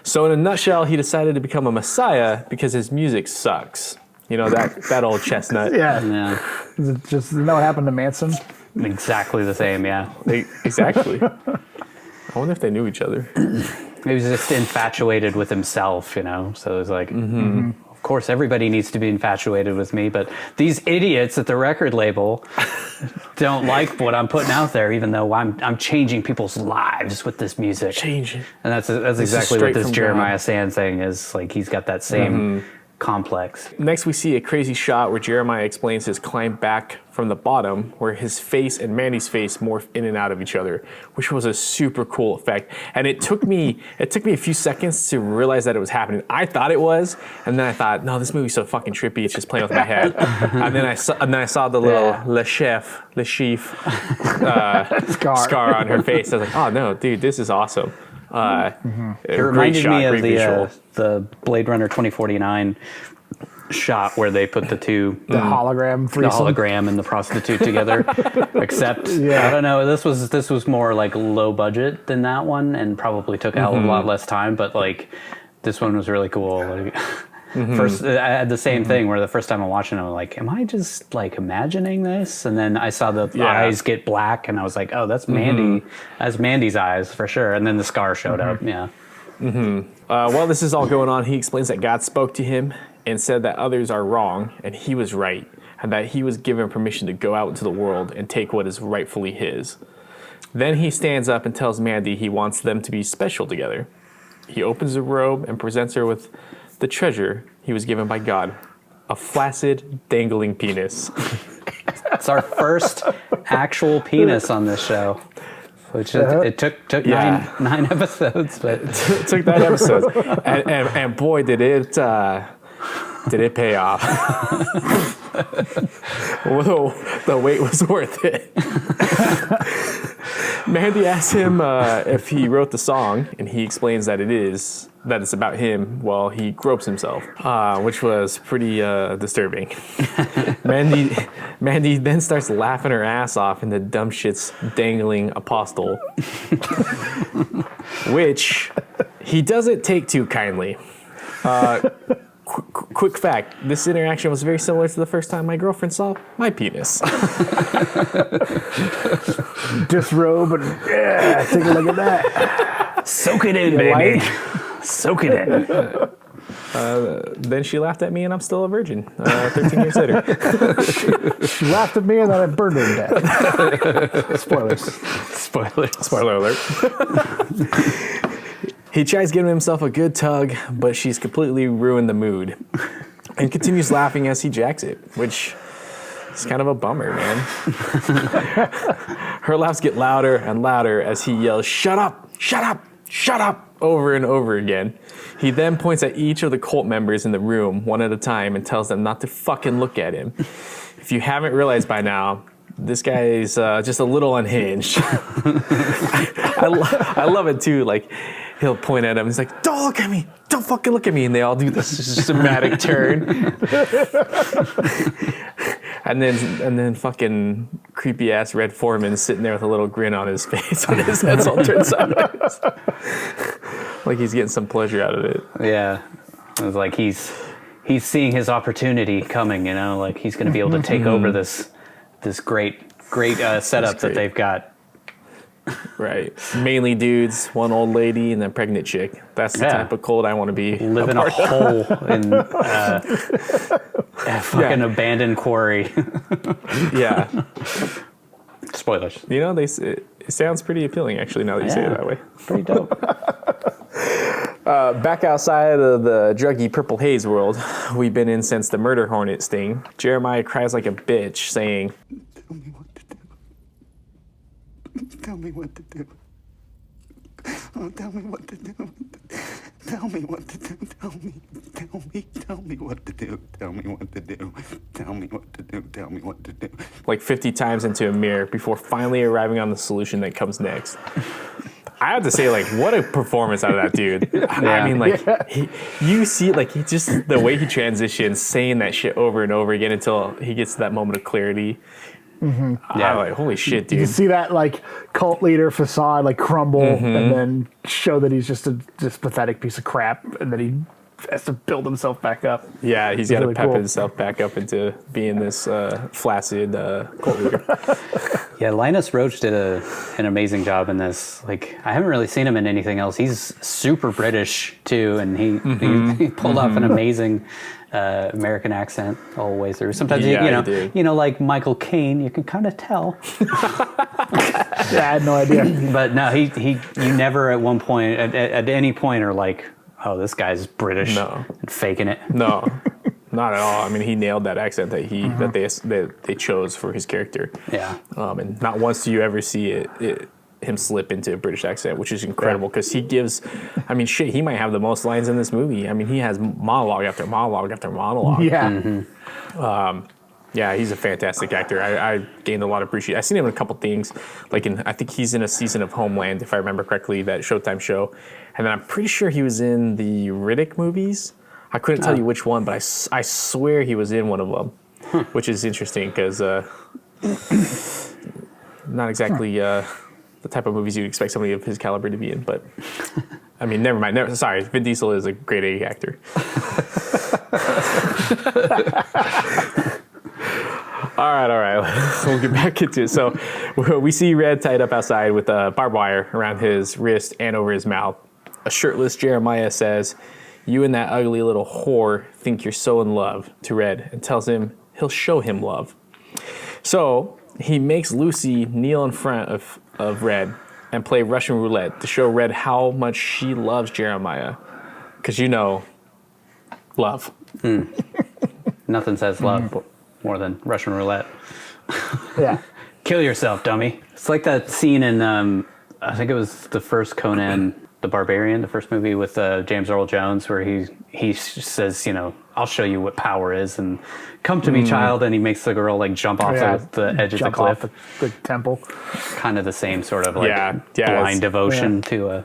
Speaker 4: So in a nutshell, he decided to become a messiah because his music sucks. You know, that old chestnut.
Speaker 2: Yeah.
Speaker 3: Yeah,
Speaker 2: Is it just, you know what happened to Manson?
Speaker 3: exactly the same. Yeah,
Speaker 4: Exactly. I wonder if they knew each other.
Speaker 3: he was just infatuated with himself, you know. So it was like, of course, everybody needs to be infatuated with me, but these idiots at the record label don't like what I'm putting out there, even though I'm changing people's lives with this music.
Speaker 4: Change it.
Speaker 3: And that's exactly what
Speaker 4: straight
Speaker 3: this
Speaker 4: from
Speaker 3: Jeremiah
Speaker 4: God.
Speaker 3: Sand thing is. Like, he's got that same complex.
Speaker 4: Next, we see a crazy shot where Jeremiah explains his climb back from the bottom, where his face and Mandy's face morph in and out of each other, which was a super cool effect. And it took me a few seconds to realize that it was happening. I thought it was, and then I thought, no, this movie's so fucking trippy. It's just playing with my head. and then I saw the little le chef scar on her face. I was like, oh no, dude, this is awesome.
Speaker 3: It reminded me of the Blade Runner 2049 shot where they put the hologram and the prostitute together. Except I don't know, this was more like low budget than that one, and probably took a hell of a lot less time. But like this one was really cool. Like, first, I had the same thing where the first time I'm watching it, I'm like, am I just like imagining this? And then I saw the eyes get black, and I was like, oh, that's Mandy. That's Mandy's eyes for sure. And then the scar showed up. Yeah.
Speaker 4: While this is all going on, he explains that God spoke to him and said that others are wrong and he was right, and that he was given permission to go out into the world and take what is rightfully his. Then he stands up and tells Mandy he wants them to be special together. He opens a robe and presents her with the treasure he was given by God, a flaccid, dangling penis.
Speaker 3: It's our first actual penis on this show. Which it took nine episodes, but
Speaker 4: it took 9 episodes, and boy did it pay off. Whoa, the wait was worth it. Mandy asks him if he wrote the song, and he explains that it's about him while he gropes himself, which was pretty disturbing. Mandy then starts laughing her ass off in the dumb shit's dangling apostle, which he doesn't take too kindly. Quick fact, this interaction was very similar to the first time my girlfriend saw my penis.
Speaker 2: Disrobe and take a look at that.
Speaker 3: Soak it in, baby. Soak it in.
Speaker 4: Then she laughed at me, and I'm still a virgin 13 years later.
Speaker 2: She laughed at me, and then I burned her to death.
Speaker 4: Spoiler alert. He tries giving himself a good tug, but she's completely ruined the mood, and continues laughing as he jacks it, which is kind of a bummer, man. Her laughs get louder and louder as he yells, "Shut up! Shut up! Shut up!" over and over again. He then points at each of the cult members in the room one at a time and tells them not to fucking look at him. If you haven't realized by now, this guy is just a little unhinged. I love it too. Like, he'll point at him. He's like, "Don't look at me! Don't fucking look at me!" And they all do this systematic turn. and then fucking creepy ass Red Foreman sitting there with a little grin on his face, and his head's all turned sideways, like he's getting some pleasure out of it.
Speaker 3: Yeah, it was like he's seeing his opportunity coming. You know, like he's going to be able to take over this great setup that they've got.
Speaker 4: Right. Mainly dudes, one old lady, and then pregnant chick. That's the type of cult I want to be.
Speaker 3: Live in a hole in a fucking abandoned quarry.
Speaker 4: Yeah.
Speaker 3: Spoilers.
Speaker 4: You know, it sounds pretty appealing, actually, now that you say it that way.
Speaker 3: Pretty dope.
Speaker 4: Back outside of the druggy purple haze world we've been in since the murder hornet sting, Jeremiah cries like a bitch, saying,
Speaker 5: Tell me what to do. Oh, tell me what to do. Tell me what to do. Tell me what to do. Tell me what to do. Tell me what to do. Tell me what to do.
Speaker 4: Like 50 times into a mirror before finally arriving on the solution that comes next. I have to say, like, what a performance out of that dude. I mean, like, you see, like, he just, the way he transitions, saying that shit over and over again until he gets to that moment of clarity.
Speaker 2: Mm-hmm.
Speaker 4: Yeah, like, holy shit, dude.
Speaker 2: You can see that like cult leader facade like crumble, and then show that he's just a pathetic piece of crap, and then he has to build himself back up.
Speaker 4: Yeah, he's got to pep himself back up into being this flaccid cult leader.
Speaker 3: Yeah, Linus Roache did an amazing job in this. Like, I haven't really seen him in anything else. He's super British too, and he pulled off an amazing American accent all the way through. Sometimes you know, like Michael Caine, you can kind of tell.
Speaker 2: Yeah, I had no idea.
Speaker 3: But no, you never at one point, at any point, are like, oh, this guy's British and faking it.
Speaker 4: No. Not at all. I mean, he nailed that accent that they chose for his character.
Speaker 3: Yeah.
Speaker 4: And not once do you ever see him slip into a British accent, which is incredible because he gives, I mean, shit, he might have the most lines in this movie. I mean, he has monologue after monologue after monologue.
Speaker 2: Yeah.
Speaker 4: Yeah, he's a fantastic actor. I gained a lot of appreciation. I've seen him in a couple things, like I think he's in a season of Homeland, if I remember correctly, that Showtime show. And then I'm pretty sure he was in the Riddick movies. I couldn't tell you which one, but I swear he was in one of them, which is interesting because not exactly the type of movies you'd expect somebody of his caliber to be in. But I mean, never mind. Sorry, Vin Diesel is a great A actor. All right. We'll get back into it. So we see Red tied up outside with a barbed wire around his wrist and over his mouth. A shirtless Jeremiah says, "You and that ugly little whore think you're so in love," to Red, and tells him he'll show him love. So he makes Lucy kneel in front of Red and play Russian roulette to show Red how much she loves Jeremiah. Because love.
Speaker 3: Nothing says love more than Russian roulette.
Speaker 2: Yeah.
Speaker 3: Kill yourself, dummy. It's like that scene in, I think it was the first Conan the Barbarian, the first movie with James Earl Jones, where he says, I'll show you what power is, and come to me, child, and he makes the girl like jump off the edge of the cliff.
Speaker 2: Off the temple.
Speaker 3: Kind of the same sort of like blind devotion to a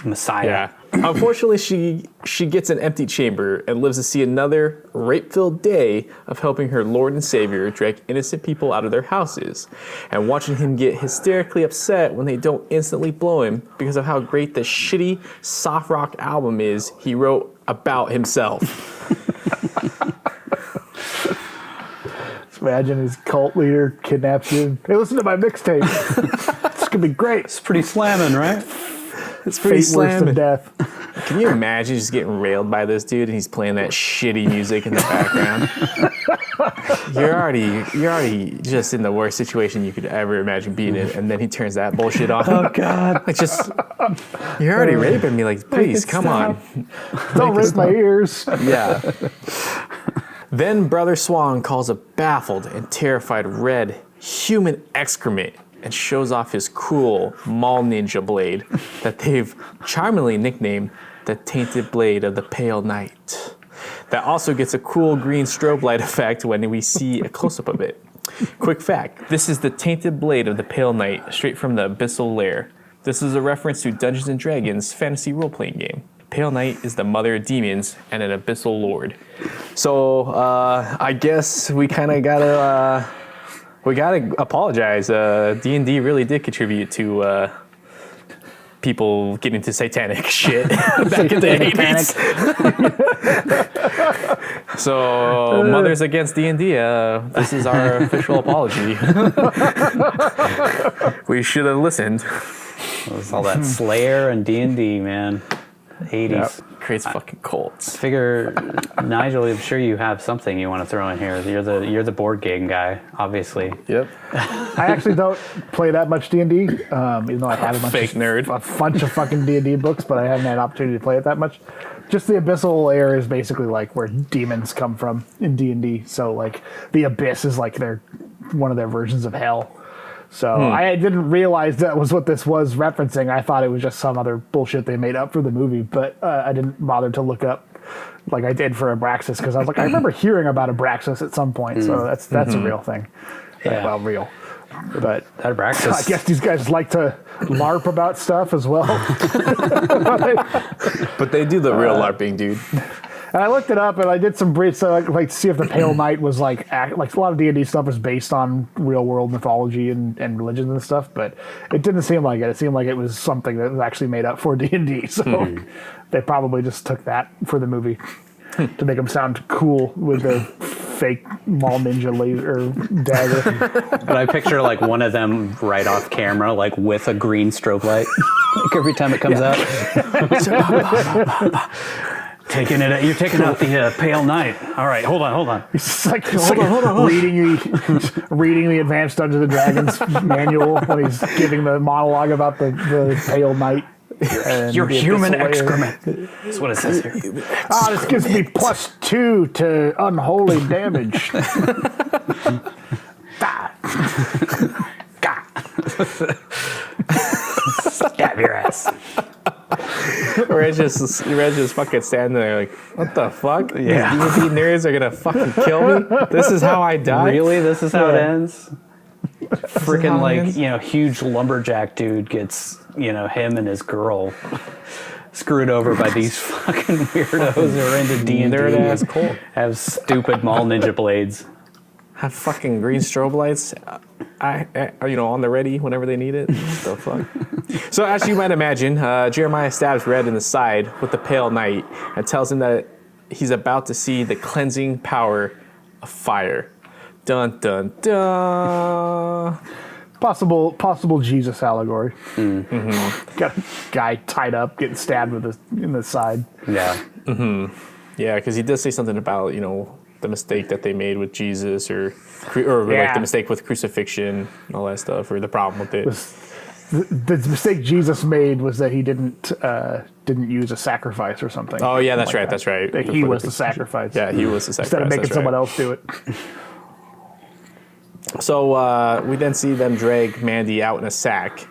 Speaker 3: messiah.
Speaker 4: Yeah. Unfortunately, she gets an empty chamber and lives to see another rape-filled day of helping her Lord and Savior drag innocent people out of their houses and watching him get hysterically upset when they don't instantly blow him because of how great the shitty soft rock album is he wrote about himself.
Speaker 2: Imagine his cult leader kidnaps you. Hey, listen to my mixtape. It's going to be great.
Speaker 3: It's pretty slamming, right?
Speaker 4: It's pretty slamming.
Speaker 2: Of death.
Speaker 4: Can you imagine just getting railed by this dude and he's playing that shitty music in the background? You're already just in the worst situation you could ever imagine being in, and then he turns that bullshit on.
Speaker 2: Oh God!
Speaker 4: Like you're already raping me. Like, please, come on.
Speaker 2: Don't rip my ears.
Speaker 4: Yeah. Then Brother Swan calls a baffled and terrified Red human excrement and shows off his cool mall ninja blade that they've charmingly nicknamed the Tainted Blade of the Pale Knight. That also gets a cool green strobe light effect when we see a close-up of it. Quick fact, this is the Tainted Blade of the Pale Knight, straight from the Abyssal Lair. This is a reference to Dungeons & Dragons fantasy role-playing game. Pale Knight is the mother of demons and an Abyssal Lord. So, I guess we kind of gotta... We gotta apologize. D&D really did contribute to people getting into satanic shit back in the 80s. So, Mothers Against D&D, this is our official apology. We should have listened.
Speaker 3: It was all that Slayer and D&D, man. 80s.
Speaker 4: Yep. Creates fucking cults.
Speaker 3: Figure, Nigel, I'm sure you have something you want to throw in here. You're the board game guy, obviously.
Speaker 4: Yep.
Speaker 2: I actually don't play that much D&D, even though I have a bunch of fucking D&D books, but I haven't had an opportunity to play it that much. Just the Abyssal Lair is basically like where demons come from in D&D. So like the Abyss is like one of their versions of hell. So I didn't realize that was what this was referencing. I thought it was just some other bullshit they made up for the movie, but I didn't bother to look up like I did for Abraxas because I was like, I remember hearing about Abraxas at some point. So that's a real thing.
Speaker 3: Yeah.
Speaker 2: Well, real. But
Speaker 3: that Abraxas.
Speaker 2: I guess these guys like to LARP about stuff as well.
Speaker 4: But they do the real LARPing, dude.
Speaker 2: And I looked it up, and I did some briefs to see if the Pale Knight was like a lot of D&D stuff was based on real world mythology and religions and stuff, but it didn't seem like it. It seemed like it was something that was actually made up for D&D. So they probably just took that for the movie to make them sound cool with their fake mall ninja laser dagger.
Speaker 3: But I picture like one of them right off camera, like with a green strobe light, like every time it comes out. You're taking out the Pale Knight. All right, hold on.
Speaker 2: He's like, hold on. Reading the Advanced Dungeons and Dragons manual when he's giving the monologue about the Pale Knight.
Speaker 3: You're human excrement. That's what it says here.
Speaker 2: This gives me +2 to unholy damage.
Speaker 3: Stab your ass.
Speaker 4: Red's just fucking standing there like, what the fuck?
Speaker 3: Yeah.
Speaker 4: These D&D nerds are gonna fucking kill me? This is how I die?
Speaker 3: Really? This is how it ends? Freaking
Speaker 4: how it
Speaker 3: like,
Speaker 4: ends?
Speaker 3: huge lumberjack dude gets, him and his girl screwed over by these fucking weirdos who are into D&D.
Speaker 4: Nerd-ass cult.
Speaker 3: Have stupid mall ninja blades.
Speaker 4: Have fucking green strobe lights, on the ready whenever they need it. What the fuck? So as you might imagine, Jeremiah stabs Red in the side with the pale knight and tells him that he's about to see the cleansing power of fire. Dun dun dun.
Speaker 2: Possible Jesus allegory. Mm-hmm. Got a guy tied up, getting stabbed in the side.
Speaker 3: Yeah.
Speaker 4: Mm-hmm. Yeah, because he does say something about the mistake that they made with Jesus, or like the mistake with crucifixion and all that stuff, or the problem with it.
Speaker 2: The mistake Jesus made was that he didn't use a sacrifice or something.
Speaker 4: Oh yeah, that's right. That's right.
Speaker 2: That he was the sacrifice.
Speaker 4: Yeah, he was the sacrifice.
Speaker 2: Instead of making someone else do it.
Speaker 4: So we then see them drag Mandy out in a sack.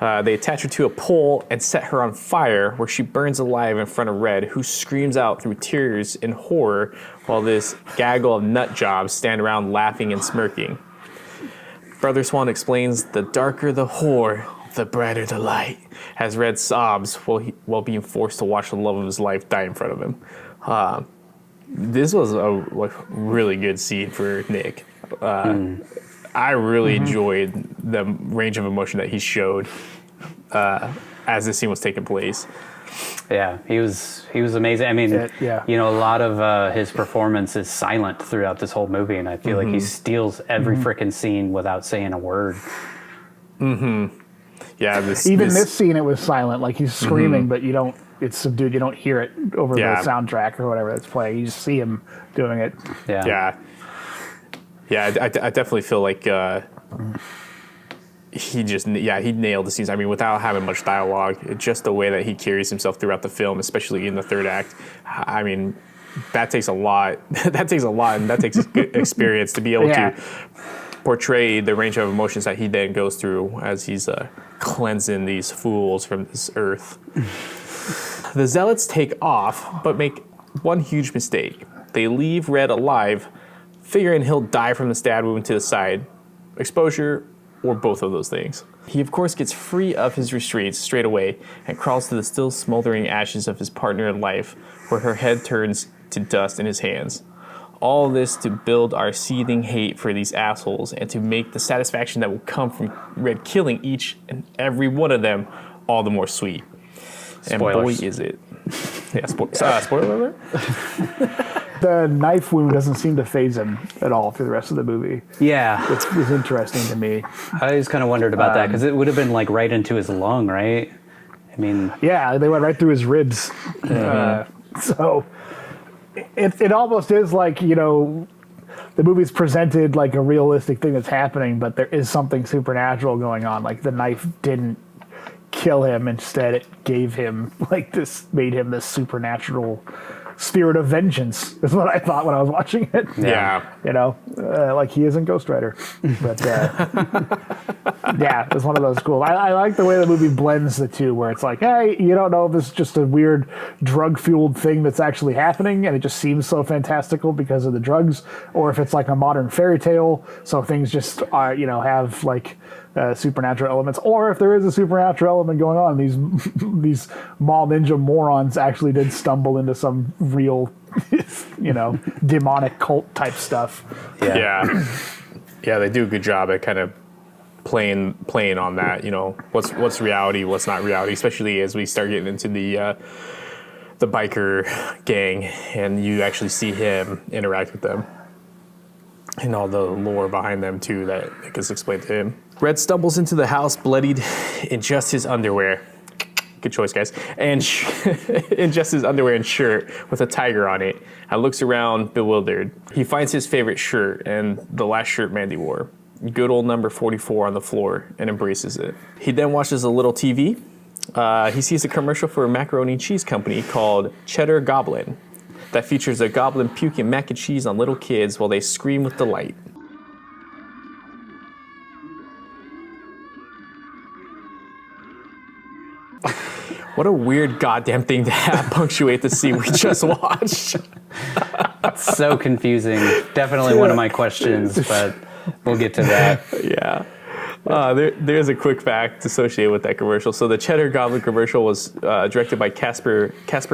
Speaker 4: They attach her to a pole and set her on fire, where she burns alive in front of Red, who screams out through tears in horror, while this gaggle of nut jobs stand around laughing and smirking. Brother Swan explains, the darker the whore, the brighter the light, as Red sobs while being forced to watch the love of his life die in front of him. This was a really good scene for Nick. I really enjoyed the range of emotion that he showed as this scene was taking place.
Speaker 3: Yeah, he was amazing. I mean, a lot of his performance is silent throughout this whole movie, and I feel like he steals every frickin' scene without saying a word.
Speaker 4: Mm-hmm. Yeah, this
Speaker 2: scene, it was silent. Like he's screaming, but it's subdued. You don't hear it over the soundtrack or whatever that's playing. You just see him doing it.
Speaker 4: Yeah. I definitely feel like he nailed the scenes. I mean, without having much dialogue, just the way that he carries himself throughout the film, especially in the third act. I mean, that takes a lot. That takes a lot, and that takes experience to be able to portray the range of emotions that he then goes through as he's cleansing these fools from this earth. The zealots take off, but make one huge mistake. They leave Red alive, figuring he'll die from the stab wound to the side, exposure, or both of those things. He, of course, gets free of his restraints straight away and crawls to the still smoldering ashes of his partner in life, where her head turns to dust in his hands. All this to build our seething hate for these assholes and to make the satisfaction that will come from Red killing each and every one of them all the more sweet.
Speaker 3: Spoilers.
Speaker 4: And boy, is it. Yeah, spoiler alert?
Speaker 2: The knife wound doesn't seem to faze him at all through the rest of the movie.
Speaker 3: Yeah.
Speaker 2: Which was interesting to me.
Speaker 3: I always kind of wondered about that, because it would have been like right into his lung, right? I mean...
Speaker 2: Yeah, they went right through his ribs. So it almost is like, the movie's presented like a realistic thing that's happening, but there is something supernatural going on. Like the knife didn't kill him. Instead, it gave him made him this supernatural spirit of vengeance, is what I thought when I was watching it.
Speaker 4: Yeah.
Speaker 2: Like he is in Ghost Rider. But yeah, it's one of those cool. I like the way the movie blends the two, where it's like, hey, you don't know if this is just a weird drug-fueled thing that's actually happening, and it just seems so fantastical because of the drugs, or if it's like a modern fairy tale, so things just are, have like supernatural elements, or if there is a supernatural element going on, these mall ninja morons actually did stumble into some real, demonic cult type stuff.
Speaker 4: Yeah, they do a good job at kind of playing on that. What's reality, what's not reality, especially as we start getting into the biker gang, and you actually see him interact with them. And all the lore behind them, too, that Nick has explained to him. Red stumbles into the house, bloodied in just his underwear. Good choice, guys. And in just his underwear and shirt with a tiger on it, and looks around bewildered. He finds his favorite shirt and the last shirt Mandy wore. Good old number 44 on the floor, and embraces it. He then watches a little TV, He sees a commercial for a macaroni and cheese company called Cheddar Goblin that features a goblin puking mac and cheese on little kids while they scream with delight. What a weird goddamn thing to have punctuate the scene we just watched.
Speaker 3: It's so confusing. Definitely one of my questions, but we'll get to that.
Speaker 4: Yeah. There's a quick fact associated with that commercial. So the Cheddar Goblin commercial was directed by Casper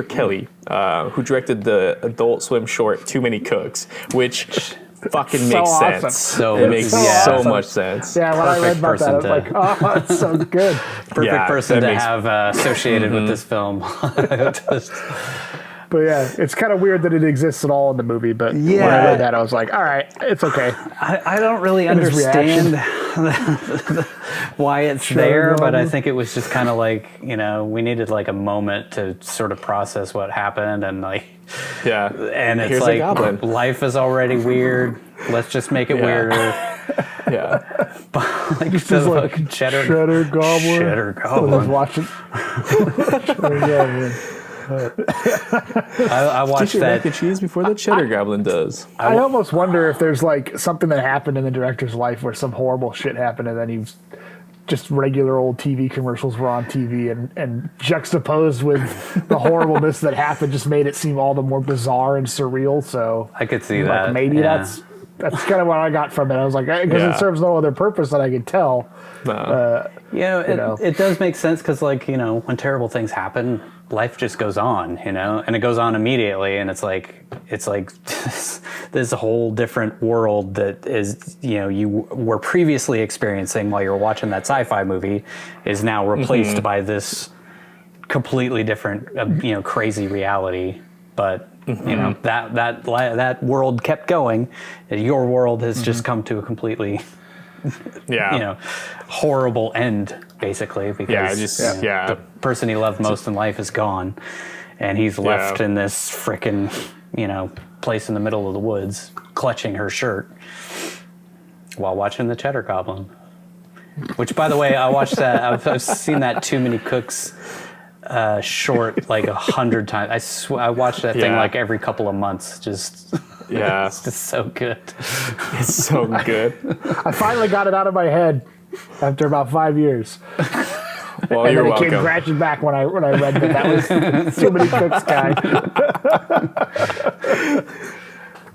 Speaker 4: Kelly, who directed the Adult Swim short Too Many Cooks, which fucking
Speaker 2: So
Speaker 4: makes
Speaker 2: awesome.
Speaker 4: sense. It makes so much sense.
Speaker 2: Yeah, when I read about that, I was like, oh, it's so good.
Speaker 3: Perfect person to have associated with this film.
Speaker 2: But yeah, it's kind of weird that it exists at all in the movie. But when I read that, I was like, all right, it's okay.
Speaker 3: I don't really understand why it's there, but I think it was just kind of like, we needed like a moment to sort of process what happened, and like, and it's like life is already weird. Let's just make it weirder.
Speaker 4: Yeah.
Speaker 3: Like the
Speaker 2: Cheddar Goblin.
Speaker 3: Cheddar Goblin.
Speaker 2: I was watching. Cheddar Goblin.
Speaker 3: I watched that
Speaker 4: mac and cheese before the Cheddar Goblin does.
Speaker 2: I almost wonder if there's like something that happened in the director's life where some horrible shit happened, and then he's just regular old TV commercials were on TV, and juxtaposed with the horribleness that happened just made it seem all the more bizarre and surreal. So
Speaker 3: I could see that.
Speaker 2: Maybe that's kind of what I got from it. I was like, because it serves no other purpose that I could tell.
Speaker 3: It does make sense because, like, when terrible things happen, life just goes on, and it goes on immediately, and it's like this whole different world that is, you were previously experiencing while you were watching that sci-fi movie is now replaced by this completely different, crazy reality. But that world kept going. Your world has just come to a completely horrible end, basically, because the person he loved most in life is gone, and he's left in this frickin' place in the middle of the woods, clutching her shirt while watching the Cheddar Goblin. Which, by the way, I watched that. I've seen that Too Many Cooks short like 100 times. I watched that thing like every couple of months. Just it's just so good.
Speaker 4: It's so good.
Speaker 2: I finally got it out of my head after about 5 years.
Speaker 4: Well,
Speaker 2: and
Speaker 4: you're
Speaker 2: then it
Speaker 4: welcome.
Speaker 2: came crashing back when I read that was Too Many Cooks guy.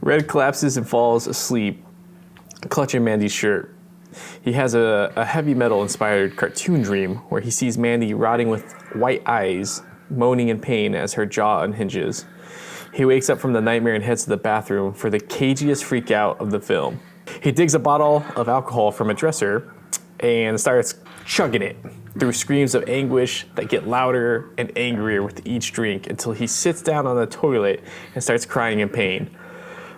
Speaker 4: Red collapses and falls asleep, clutching Mandy's shirt. He has a heavy metal-inspired cartoon dream where he sees Mandy rotting with white eyes, moaning in pain as her jaw unhinges. He wakes up from the nightmare and heads to the bathroom for the cagiest freak out of the film. He digs a bottle of alcohol from a dresser and starts chugging it through screams of anguish that get louder and angrier with each drink until he sits down on the toilet and starts crying in pain.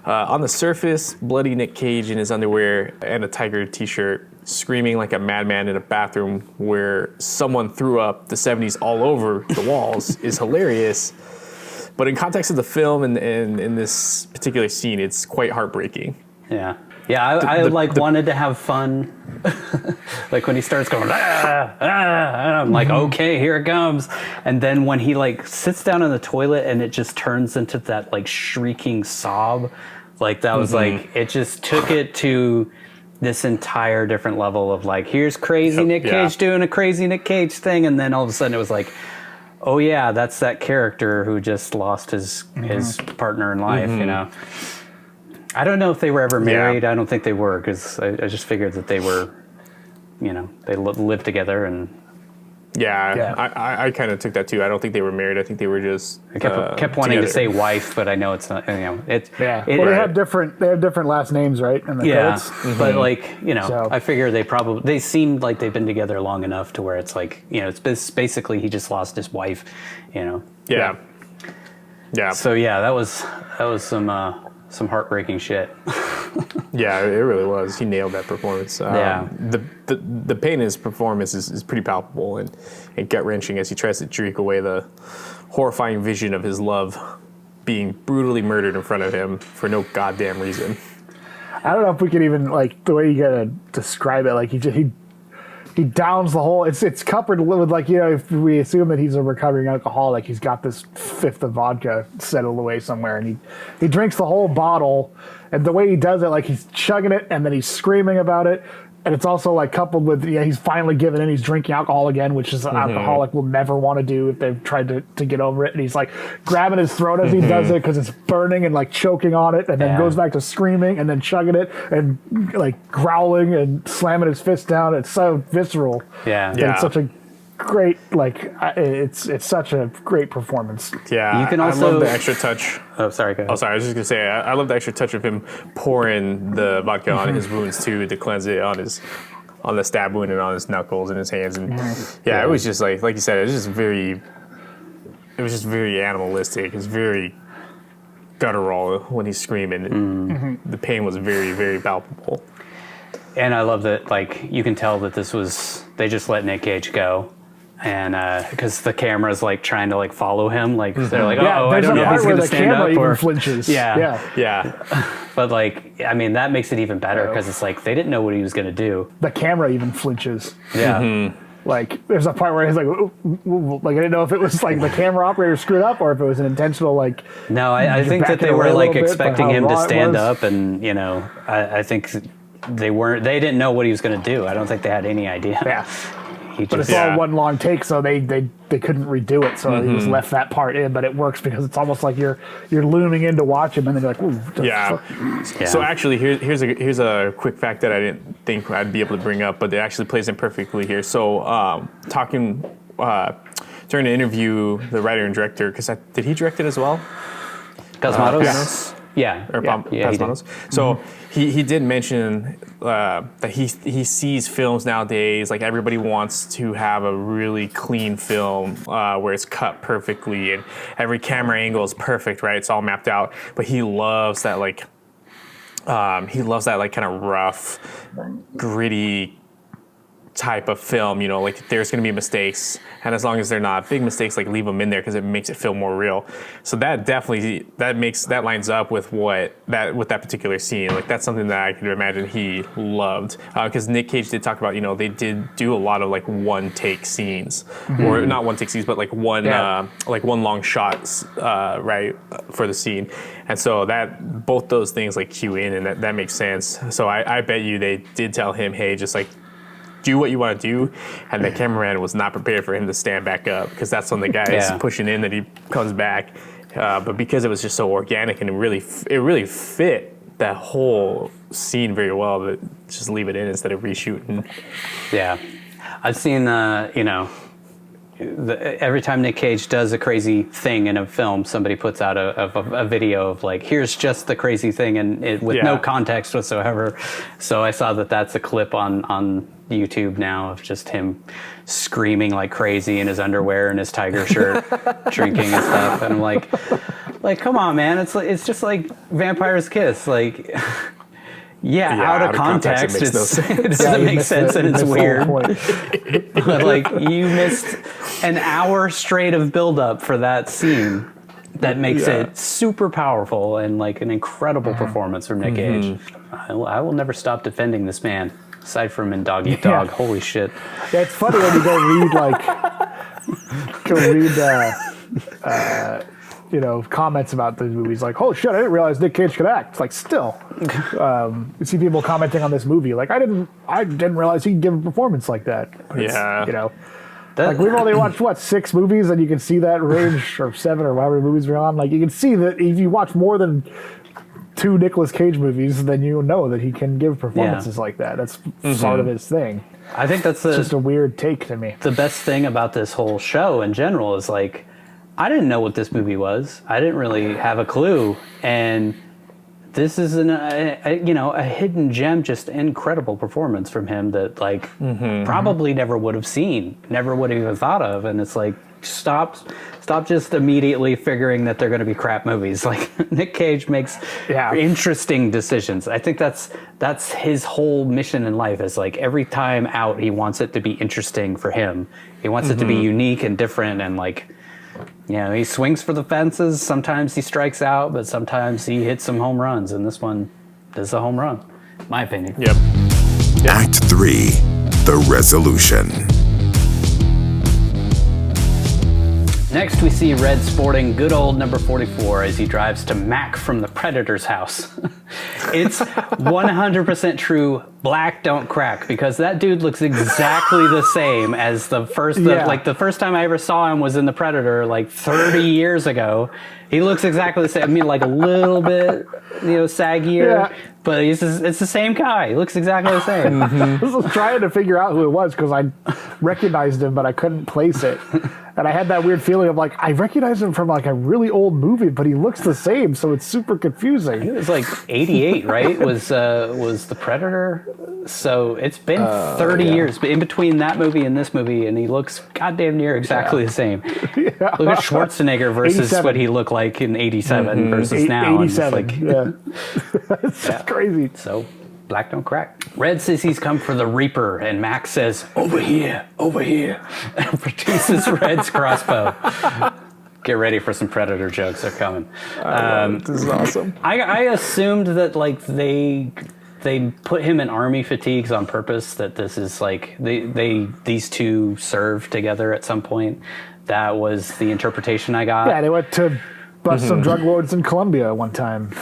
Speaker 4: On the surface, bloody Nick Cage in his underwear and a Tiger t-shirt, screaming like a madman in a bathroom where someone threw up the 70s all over the walls is hilarious. But in context of the film and in this particular scene, it's quite heartbreaking.
Speaker 3: Yeah. Yeah, I wanted to have fun. Like when he starts going, and I'm like, okay, here it comes. And then when he like sits down in the toilet and it just turns into that like shrieking sob, like that was like, it just took it to this entire different level of like, here's crazy Nick Cage doing a crazy Nick Cage thing. And then all of a sudden it was like, oh yeah, that's that character who just lost his partner in life, I don't know if they were ever married. I don't think they were, because I just figured that they were, they lived together and.
Speaker 4: I kind of took that too. I don't think they were married. I think they were just.
Speaker 3: I kept wanting to say wife, but I know it's not.
Speaker 2: Well, they have different last names, right? In the credits.
Speaker 3: But I figure they seemed like they've been together long enough to where it's like, it's basically he just lost his wife,
Speaker 4: Yeah.
Speaker 3: So that was some heartbreaking shit.
Speaker 4: Yeah, it really was. He nailed that performance. The pain in his performance is pretty palpable and gut-wrenching as he tries to drink away the horrifying vision of his love being brutally murdered in front of him for no goddamn reason.
Speaker 2: I don't know if we could even, like, the way you gotta describe it, like, he he downs the whole. It's coupled with like, you know, if we assume that he's a recovering alcoholic, he's got this fifth of vodka settled away somewhere, and he drinks the whole bottle. And the way he does it, like he's chugging it and then he's screaming about it. And it's also like coupled with, he's finally given in. He's drinking alcohol again, which is an alcoholic will never want to do if they've tried to get over it. And he's like grabbing his throat as he does it because it's burning and like choking on it. And then goes back to screaming and then chugging it and like growling and slamming his fist down. It's so visceral.
Speaker 3: Yeah.
Speaker 2: It's such a great, like, it's such a great performance.
Speaker 4: Yeah.
Speaker 3: You can also,
Speaker 4: I love the extra touch.
Speaker 3: Oh, sorry, go ahead.
Speaker 4: Oh, sorry. I was just going to say, I love the extra touch of him pouring the vodka on his wounds, too, to cleanse it on the stab wound and on his knuckles and his hands. And it was just like you said, it was just very animalistic. It's very guttural when he's screaming. The pain was very, very palpable.
Speaker 3: And I love that, like, you can tell that they just let Nick Cage go. And because the camera's like trying to like follow him, like they're like, I don't know if he's going to stand up or
Speaker 2: flinches.
Speaker 4: Yeah.
Speaker 3: But like, I mean, that makes it even better because it's like they didn't know what he was going to do.
Speaker 2: The camera even flinches.
Speaker 3: Yeah.
Speaker 2: Like there's a part where he's like, ooh, ooh, like I didn't know if it was like the camera operator screwed up or if it was an intentional like.
Speaker 3: No, I think that they were like expecting him to stand up, and you know, I think they didn't know what he was going to do. I don't think they had any idea.
Speaker 2: Yeah. But it's all one long take, so they couldn't redo it, so he just left that part in. But it works because it's almost like you're looming in to watch him, and then you're like, ooh.
Speaker 4: Yeah. So actually, here's a quick fact that I didn't think I'd be able to bring up, but it actually plays in perfectly here. So talking during the interview, the writer and director, because did he direct it as well?
Speaker 3: Cosmatos? Yeah.
Speaker 4: Or Panos. So he did mention that he sees films nowadays, like everybody wants to have a really clean film where it's cut perfectly and every camera angle is perfect, right? It's all mapped out. But he loves that like kind of rough, gritty type of film, you know, like there's going to be mistakes, and as long as they're not big mistakes, like leave them in there because it makes it feel more real. So that definitely that lines up with that particular scene. Like that's something that I could imagine he loved, because Nick Cage did talk about, you know, they did do a lot of like one take scenes, or not one take scenes, but like one long shots, right, for the scene. And so that both those things like cue in, and that makes sense. So I bet you they did tell him, hey, just like do what you want to do, and the cameraman was not prepared for him to stand back up, because that's when the guy is pushing in that he comes back. But because it was just so organic and it really fit that whole scene very well, to just leave it in instead of reshooting.
Speaker 3: Yeah, I've seen every time Nick Cage does a crazy thing in a film, somebody puts out a video of like, here's just the crazy thing, and with no context whatsoever. So I saw that's a clip on YouTube now of just him screaming like crazy in his underwear and his tiger shirt, drinking and stuff. And I'm like, come on, man! It's just like Vampire's Kiss, like. Out of context, it doesn't make sense, and it's weird. But like, you missed an hour straight of build-up for that scene that makes it super powerful and like an incredible performance from Nick Cage. I will never stop defending this man. Aside from in Dog Eat Dog, holy shit!
Speaker 2: Yeah, it's funny when you read comments about these movies, like, oh shit, I didn't realize Nick Cage could act. It's like, still, you see people commenting on this movie, like, I didn't realize he could give a performance like that. Like we've only watched 6 movies, and you can see that range, or 7, or however many movies we're on. Like you can see that if you watch more than 2 Nicolas Cage movies, then you know that he can give performances like that. That's sort of his thing.
Speaker 3: I think that's
Speaker 2: just a weird take to me.
Speaker 3: The best thing about this whole show in general is like, I didn't know what this movie was. I didn't really have a clue, and this is a hidden gem, just incredible performance from him that like probably never would have seen, never would have even thought of. And it's like, stop just immediately figuring that they're going to be crap movies. Like Nick Cage makes interesting decisions. I think that's his whole mission in life, is like every time out he wants it to be interesting for him. He wants it to be unique and different, and like, you know, he swings for the fences. Sometimes he strikes out, but sometimes he hits some home runs, and this one is a home run, in my opinion.
Speaker 1: Act 3. the resolution.
Speaker 3: Next, we see Red sporting good old number 44 as he drives to Mac from the Predator's house. It's 100% true. Black don't crack, because that dude looks exactly the same as the first. The first time I ever saw him was in the Predator, like 30 years ago. He looks exactly the same. I mean, like a little bit, saggier. Yeah. But it's the same guy. He looks exactly the same.
Speaker 2: I was trying to figure out who it was because I recognized him, but I couldn't place it. And I had that weird feeling of like, I recognize him from like a really old movie, but he looks the same, so it's super confusing.
Speaker 3: It was like 88, right? Was the Predator? So it's been 30 years, but in between that movie and this movie, and he looks goddamn near exactly the same. Look at Schwarzenegger versus 87. What he looked like in 87 versus now.
Speaker 2: 87, it's crazy.
Speaker 3: So, black don't crack. Red says he's come for the Reaper, and Max says, over here, and produces Red's crossbow. Get ready for some Predator jokes. They're coming.
Speaker 2: This is awesome.
Speaker 3: I assumed that like they put him in army fatigues on purpose, that this is like these two served together at some point. That was the interpretation I got.
Speaker 2: Yeah, they went to bust some drug lords in Colombia one time.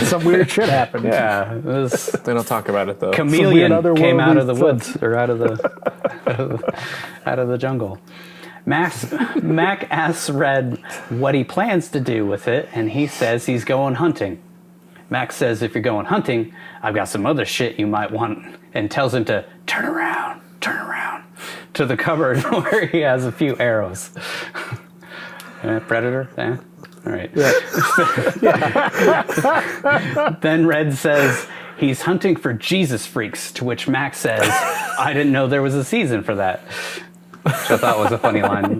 Speaker 2: Some weird shit happened.
Speaker 3: Yeah,
Speaker 4: they don't talk about it though.
Speaker 3: Chameleon came out of the woods or out of the jungle. Mac asks Red what he plans to do with it, and he says he's going hunting. Max says, if you're going hunting, I've got some other shit you might want, and tells him to turn around to the cupboard where he has a few arrows. Predator? All right. Yeah. Then Red says he's hunting for Jesus freaks, to which Max says, I didn't know there was a season for that. Which I thought was a funny line.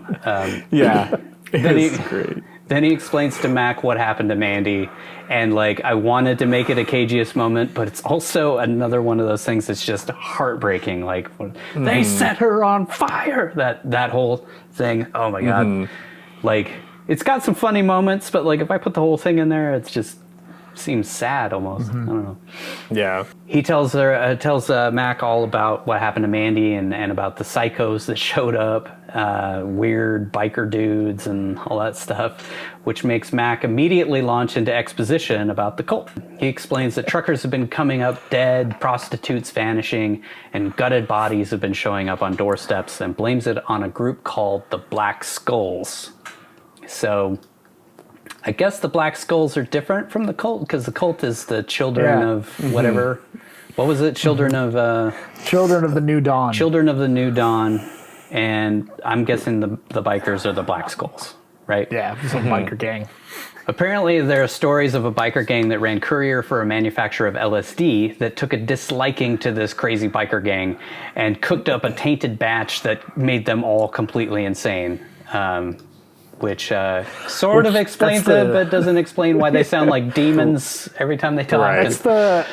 Speaker 4: Great.
Speaker 3: Then he explains to Mac what happened to Mandy, and like I wanted to make it a Cageist moment, but it's also another one of those things that's just heartbreaking. Like they set her on fire. That whole thing. Oh my god. Like it's got some funny moments, but like if I put the whole thing in there, it's just seems sad almost. I don't know.
Speaker 4: Yeah.
Speaker 3: He tells Mac all about what happened to Mandy and about the psychos that showed up, weird biker dudes and all that stuff, which makes Mac immediately launch into exposition about the cult. He explains that truckers have been coming up dead, prostitutes vanishing, and gutted bodies have been showing up on doorsteps, and blames it on a group called the Black Skulls. So I guess the Black Skulls are different from the cult, because the cult is the children of whatever. What was it? Children of the New Dawn. Children of the New Dawn. And I'm guessing the bikers are the Black Skulls, right?
Speaker 2: Yeah, it's a biker gang.
Speaker 3: Apparently, there are stories of a biker gang that ran courier for a manufacturer of LSD that took a disliking to this crazy biker gang and cooked up a tainted batch that made them all completely insane. Which sort of explains it, but doesn't explain why they sound like demons every time they talk.
Speaker 2: Right.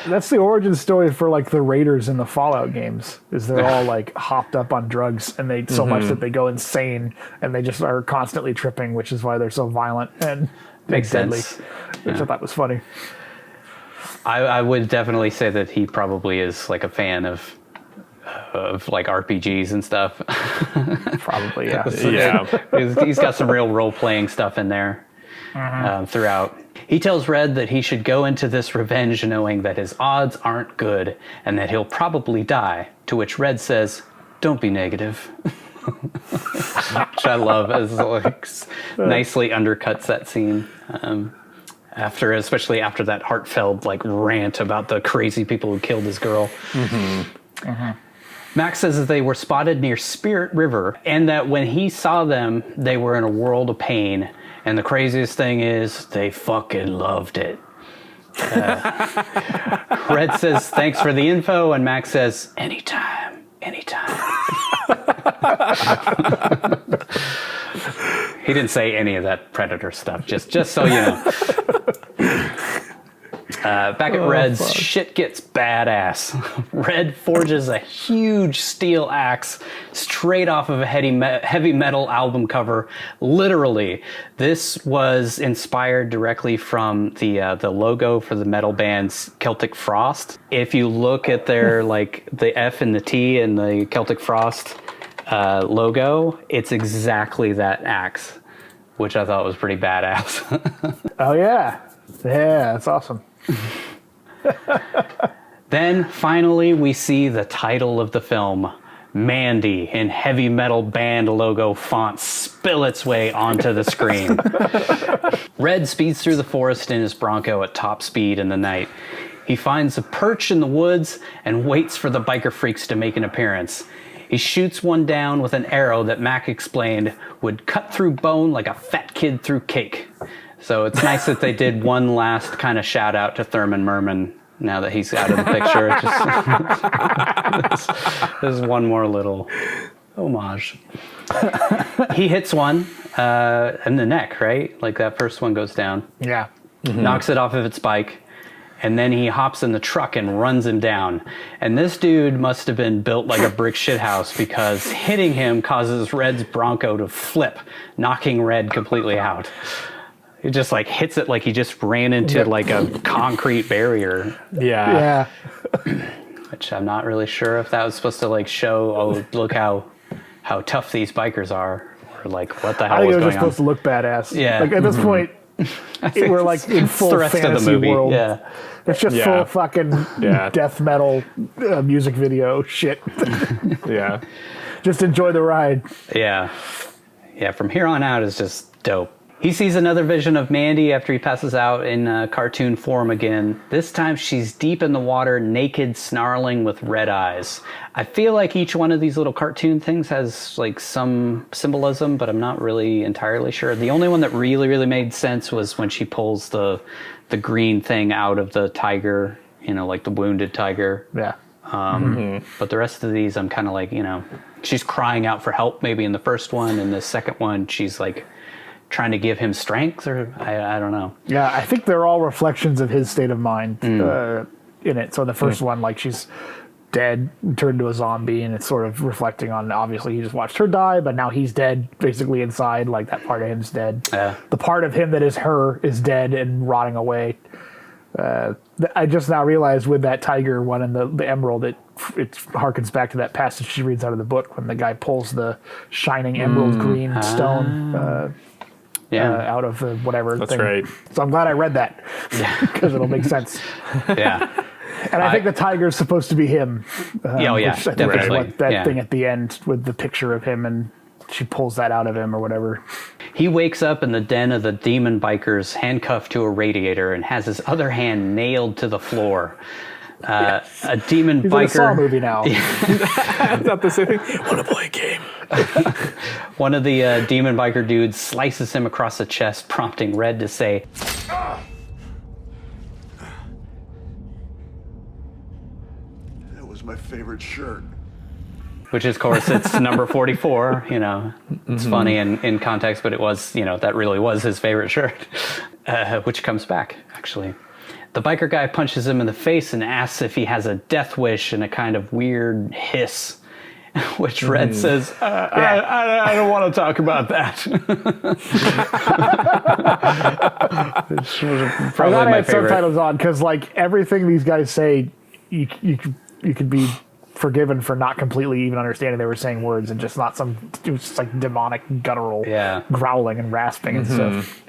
Speaker 2: That's the origin story for like the Raiders in the Fallout games. Is they're all like hopped up on drugs, and they so much that they go insane, and they just are constantly tripping, which is why they're so violent and
Speaker 3: makes
Speaker 2: deadly.
Speaker 3: Sense.
Speaker 2: Which I thought was funny.
Speaker 3: I would definitely say that he probably is like a fan of like RPGs and stuff.
Speaker 2: Probably, yeah.
Speaker 3: He's got some real role-playing stuff in there throughout. He tells Red that he should go into this revenge knowing that his odds aren't good and that he'll probably die, to which Red says, don't be negative. Which I love, as like nicely undercuts that scene. Especially after that heartfelt like rant about the crazy people who killed his girl. Max says that they were spotted near Spirit River, and that when he saw them, they were in a world of pain. And the craziest thing is, they fucking loved it. Red says, thanks for the info, and Max says, anytime. He didn't say any of that Predator stuff, just so you know. Back at Red's, shit gets badass. Red forges a huge steel axe straight off of a heavy metal album cover. Literally, this was inspired directly from the logo for the metal band's Celtic Frost. If you look at their like the F and the T in the Celtic Frost logo, it's exactly that axe, which I thought was pretty badass.
Speaker 2: Oh yeah, that's awesome.
Speaker 3: Then finally we see the title of the film, Mandy, in heavy metal band logo font spill its way onto the screen. Red speeds through the forest in his Bronco at top speed in the night. He finds a perch in the woods and waits for the biker freaks to make an appearance. He shoots one down with an arrow that Mac explained would cut through bone like a fat kid through cake. So it's nice that they did one last kind of shout out to Thurman Merman now that he's out of the picture. There's one more little homage. He hits one in the neck, right? Like that first one goes down.
Speaker 2: Yeah.
Speaker 3: Knocks it off of its bike. And then he hops in the truck and runs him down. And this dude must have been built like a brick shithouse because hitting him causes Red's Bronco to flip, knocking Red completely out. He just like hits it like he just ran into like a concrete barrier.
Speaker 2: Yeah.
Speaker 3: Which I'm not really sure if that was supposed to like show, oh, look how tough these bikers are. Or like what the hell
Speaker 2: I think
Speaker 3: was
Speaker 2: it was
Speaker 3: going
Speaker 2: just
Speaker 3: on.
Speaker 2: supposed to look badass.
Speaker 3: Yeah.
Speaker 2: Like at this point, we're like in full
Speaker 3: the rest
Speaker 2: fantasy
Speaker 3: of the movie.
Speaker 2: world.
Speaker 3: Yeah.
Speaker 2: It's just full fucking death metal music video shit.
Speaker 4: Yeah.
Speaker 2: Just enjoy the ride.
Speaker 3: Yeah. Yeah, from here on out is just dope. He sees another vision of Mandy after he passes out in cartoon form again. This time she's deep in the water, naked, snarling with red eyes. I feel like each one of these little cartoon things has like some symbolism, but I'm not really entirely sure. The only one that really, really made sense was when she pulls the green thing out of the tiger, you know, like the wounded tiger.
Speaker 2: Yeah.
Speaker 3: But the rest of these, I'm kind of like, you know, she's crying out for help maybe in the first one, and the second one, she's like trying to give him strength, or I don't know.
Speaker 2: Yeah, I think they're all reflections of his state of mind in it. So the first one, like she's dead, turned to a zombie, and it's sort of reflecting on, obviously he just watched her die, but now he's dead basically inside, like that part of him's dead.
Speaker 3: Yeah.
Speaker 2: The part of him that is her is dead and rotting away. I just now realized with that tiger one and the emerald, it harkens back to that passage she reads out of the book when the guy pulls the shining emerald green stone out of the whatever
Speaker 4: That's
Speaker 2: thing.
Speaker 4: right.
Speaker 2: So I'm glad I read that because it'll make sense.
Speaker 3: Yeah.
Speaker 2: And I think the tiger's supposed to be him.
Speaker 3: Yeah,
Speaker 2: which I think is
Speaker 3: definitely.
Speaker 2: what that thing at the end with the picture of him, and she pulls that out of him or whatever.
Speaker 3: He wakes up in the den of the demon bikers, handcuffed to a radiator, and has his other hand nailed to the floor. A demon
Speaker 2: He's
Speaker 3: biker.
Speaker 2: in a Saw movie now.
Speaker 4: It's not the same thing. Want to play a game?
Speaker 3: One of the demon biker dudes slices him across the chest, prompting Red to say,
Speaker 1: That was my favorite shirt.
Speaker 3: which is, of course, it's number 44, you know. It's funny in context, but it was, you know, that really was his favorite shirt, which comes back, actually. The biker guy punches him in the face and asks if he has a death wish in a kind of weird hiss, which Red says, I don't want to talk about that. Which was probably
Speaker 2: I
Speaker 3: my
Speaker 2: had
Speaker 3: favorite.
Speaker 2: subtitles on because, like, everything these guys say, you could be forgiven for not completely even understanding they were saying words and just not it was just like demonic guttural growling and rasping and stuff.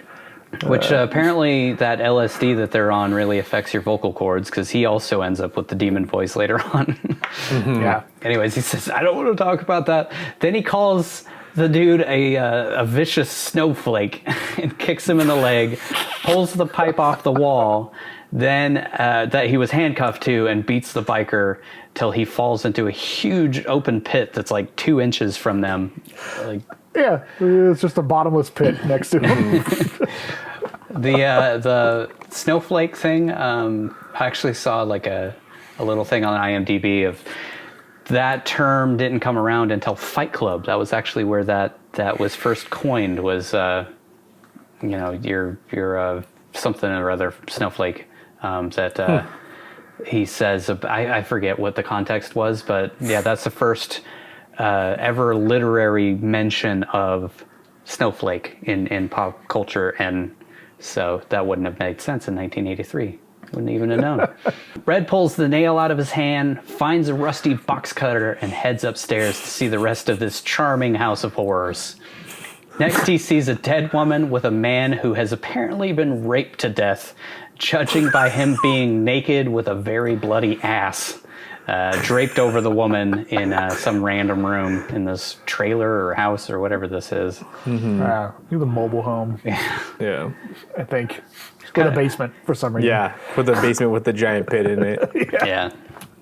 Speaker 3: Which apparently that LSD that they're on really affects your vocal cords, because he also ends up with the demon voice later on.
Speaker 2: Yeah.
Speaker 3: Anyways, he says, I don't want to talk about that. Then he calls the dude a vicious snowflake and kicks him in the leg, pulls the pipe off the wall, then that he was handcuffed to, and beats the biker till he falls into a huge open pit that's like 2 inches from them. Like,
Speaker 2: yeah, it's just a bottomless pit next to him.
Speaker 3: the snowflake thing, I actually saw like a little thing on IMDb of that term didn't come around until Fight Club. That was actually where that was first coined, was, you know, you're something or other snowflake. that he says. I forget what the context was, but yeah, that's the first ever literary mention of snowflake in pop culture, and so that wouldn't have made sense in 1983. Wouldn't even have known. Red pulls the nail out of his hand, finds a rusty box cutter, and heads upstairs to see the rest of this charming house of horrors. Next, he sees a dead woman with a man who has apparently been raped to death, judging by him being naked with a very bloody ass, draped over the woman in some random room in this trailer or house or whatever this is.
Speaker 2: The mobile home.
Speaker 4: Yeah.
Speaker 2: I think. In a basement for some reason.
Speaker 4: Yeah, with a basement with the giant pit in it.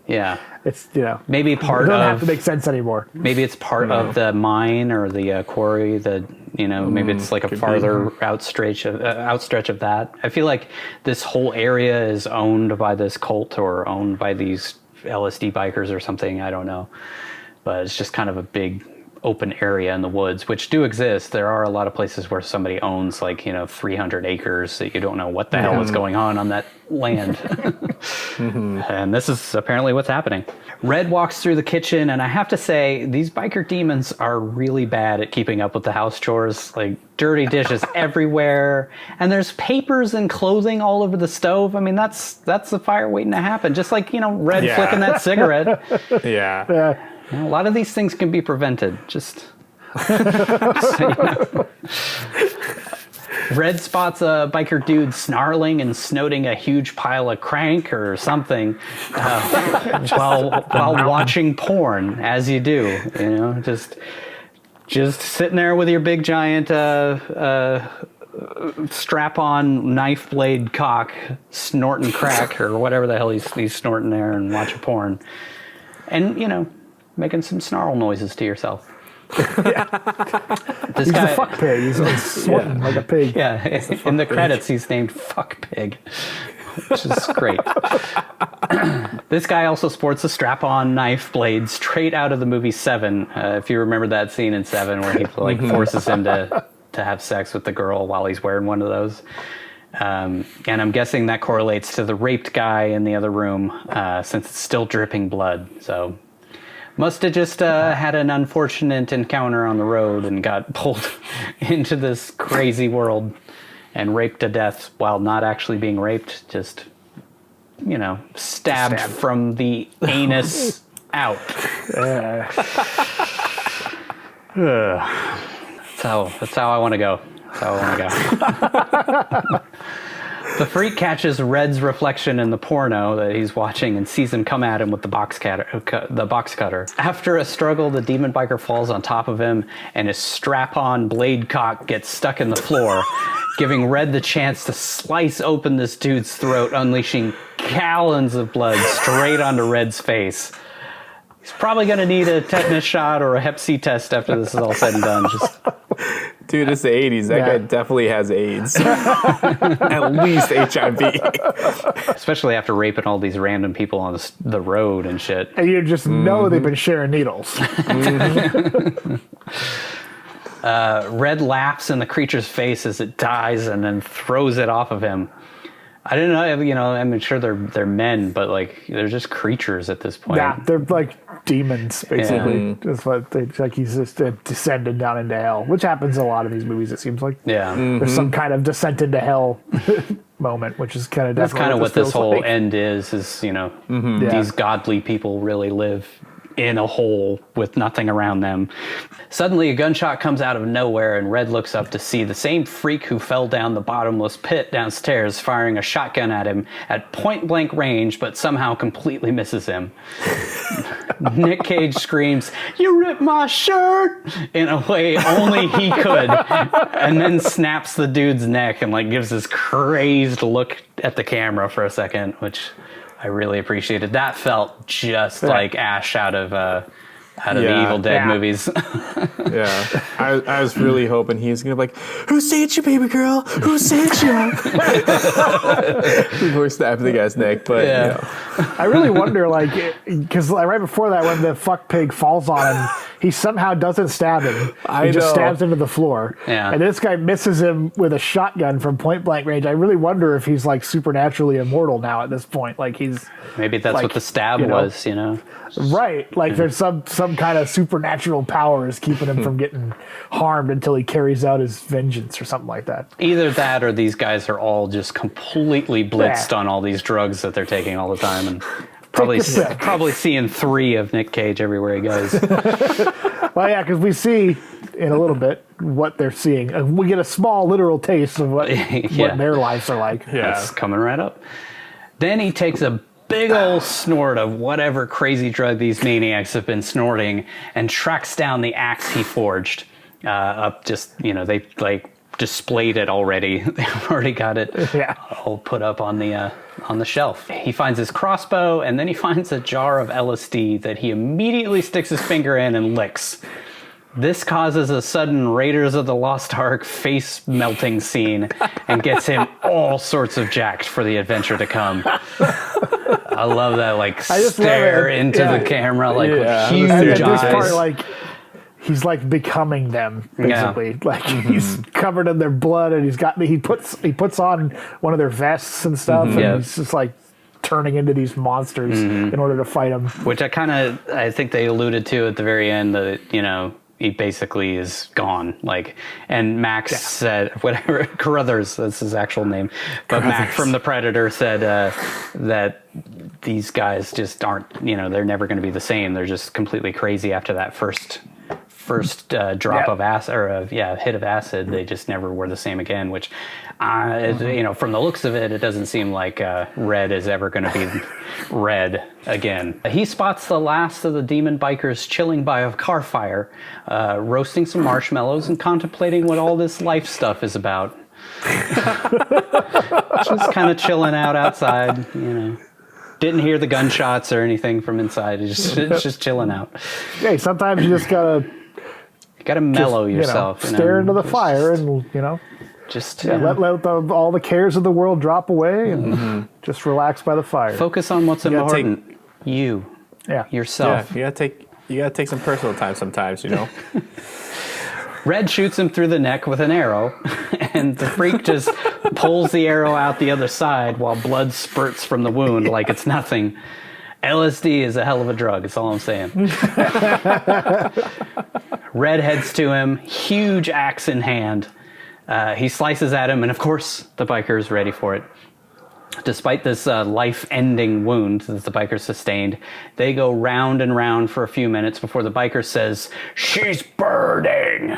Speaker 3: Yeah.
Speaker 2: It's,
Speaker 3: maybe part
Speaker 2: it doesn't
Speaker 3: of...
Speaker 2: have to make sense anymore.
Speaker 3: Maybe it's part of the mine or the quarry that, maybe it's like a farther outstretch of that. I feel like this whole area is owned by this cult or owned by these LSD bikers or something. I don't know. But it's just kind of a big open area in the woods, which do exist. There are a lot of places where somebody owns 300 acres that you don't know what the hell is going on that land. And this is apparently what's happening. Red walks through the kitchen, and I have to say, these biker demons are really bad at keeping up with the house chores. Dirty dishes everywhere, and there's papers and clothing all over the stove. I mean, that's the fire waiting to happen. Just like, Red flicking that cigarette.
Speaker 2: Yeah.
Speaker 3: A lot of these things can be prevented. Just so you know. Red spots a biker dude snarling and snorting a huge pile of crank or something while watching porn, as you do. Just sitting there with your big giant strap-on knife blade cock, snorting crack or whatever the hell he's snorting there, and watching porn, and making some snarl noises to yourself.
Speaker 2: He's a fuck pig. He's snorting like a pig.
Speaker 3: Yeah, in the credits he's named Fuck Pig, which is great. This guy also sports a strap-on knife blade straight out of the movie Seven. If you remember that scene in Seven where he forces him to have sex with the girl while he's wearing one of those. And I'm guessing that correlates to the raped guy in the other room, since it's still dripping blood. So must have just had an unfortunate encounter on the road and got pulled into this crazy world and raped to death while not actually being raped. Just, stabbed from the anus out. That's how I want to go. That's how I want to go. The freak catches Red's reflection in the porno that he's watching and sees him come at him with the box cutter. After a struggle, the demon biker falls on top of him, and his strap-on blade cock gets stuck in the floor, giving Red the chance to slice open this dude's throat, unleashing gallons of blood straight onto Red's face. He's probably going to need a tetanus shot or a Hep C test after this is all said and done.
Speaker 4: Dude, it's the 80s. That guy definitely has AIDS. At least HIV.
Speaker 3: Especially after raping all these random people on the road and shit.
Speaker 2: And you just know they've been sharing needles.
Speaker 3: Red laughs in the creature's face as it dies and then throws it off of him. I don't know, I'm sure they're men, but they're just creatures at this point.
Speaker 2: Yeah, they're like demons, basically. That's what he's just descended down into hell, which happens in a lot of these movies, it seems like.
Speaker 3: Yeah.
Speaker 2: There's some kind of descent into hell moment, which is kind of
Speaker 3: that's kind of what this whole
Speaker 2: like.
Speaker 3: end is these godly people really live in a hole with nothing around them. Suddenly, a gunshot comes out of nowhere, and Red looks up to see the same freak who fell down the bottomless pit downstairs firing a shotgun at him at point-blank range, but somehow completely misses him. Nick Cage screams, "You ripped my shirt!" in a way only he could, and then snaps the dude's neck and gives this crazed look at the camera for a second, which I really appreciated. That felt just like Ash out of the Evil Dead movies.
Speaker 4: Yeah. I was really hoping he was going to be like, "Who sent you, baby girl? Who sent you?" Before snapping the guy's neck. But,
Speaker 2: I really wonder, because right before that, when the fuck pig falls on him, he somehow doesn't stab him.
Speaker 4: I
Speaker 2: He just
Speaker 4: know.
Speaker 2: stabs into the floor.
Speaker 3: Yeah.
Speaker 2: And this guy misses him with a shotgun from point blank range. I really wonder if he's like supernaturally immortal now at this point. Like he's
Speaker 3: Maybe that's
Speaker 2: like,
Speaker 3: what the stab
Speaker 2: you know,
Speaker 3: was, you know?
Speaker 2: right. Like there's some kind of supernatural powers keeping him from getting harmed until he carries out his vengeance or something like that.
Speaker 3: Either that or these guys are all just completely blitzed
Speaker 2: Yeah.
Speaker 3: on all these drugs that they're taking all the time, and probably
Speaker 2: your pick.
Speaker 3: probably seeing 3 of Nick Cage everywhere he goes.
Speaker 2: Well, yeah, because we see in a little bit what they're seeing. We get a small literal taste of what
Speaker 3: Yeah.
Speaker 2: their lives are like.
Speaker 3: That's coming right up. Then he takes a big old snort of whatever crazy drug these maniacs have been snorting and tracks down the axe he forged. Up just, you know, they like displayed it already. They've already got it all put up on the shelf. He finds his crossbow, and then he finds a jar of LSD that he immediately sticks his finger in and licks. This causes a sudden Raiders of the Lost Ark face melting scene and gets him all sorts of jacked for the adventure to come. I love that, like, stare into the camera, like, with huge
Speaker 2: And
Speaker 3: eyes.
Speaker 2: then this part, like, he's like becoming them, basically. Like he's covered in their blood, and he puts on one of their vests and stuff, and he's just like turning into these monsters in order to fight them.
Speaker 3: Which I think they alluded to at the very end that, you know, he basically is gone. Like, and Max said, whatever, Carruthers, that's his actual name. But Max from The Predator said that these guys just aren't, you know, they're never going to be the same. They're just completely crazy after that first drop of acid, or hit of acid. They just never were the same again, which, you know, from the looks of it, it doesn't seem like Red is ever going to be Red again. He spots the last of the demon bikers chilling by a car fire, roasting some marshmallows and contemplating what all this life stuff is about. Just kind of chilling out outside, you know. Didn't hear the gunshots or anything from inside. It's just chilling out.
Speaker 2: Hey, sometimes you just gotta
Speaker 3: mellow yourself.
Speaker 2: Stare into the fire, and you know,
Speaker 3: just
Speaker 2: let all the cares of the world drop away, and just relax by the fire.
Speaker 3: Focus on what's important. Yourself.
Speaker 4: Yeah, you gotta take some personal time sometimes, you know.
Speaker 3: Red shoots him through the neck with an arrow, and the freak just pulls the arrow out the other side while blood spurts from the wound like it's nothing. LSD is a hell of a drug, that's all I'm saying. Red heads to him, huge axe in hand. He slices at him, and of course, the biker is ready for it. Despite this life-ending wound that the biker sustained, they go round and round for a few minutes before the biker says, "She's burning!"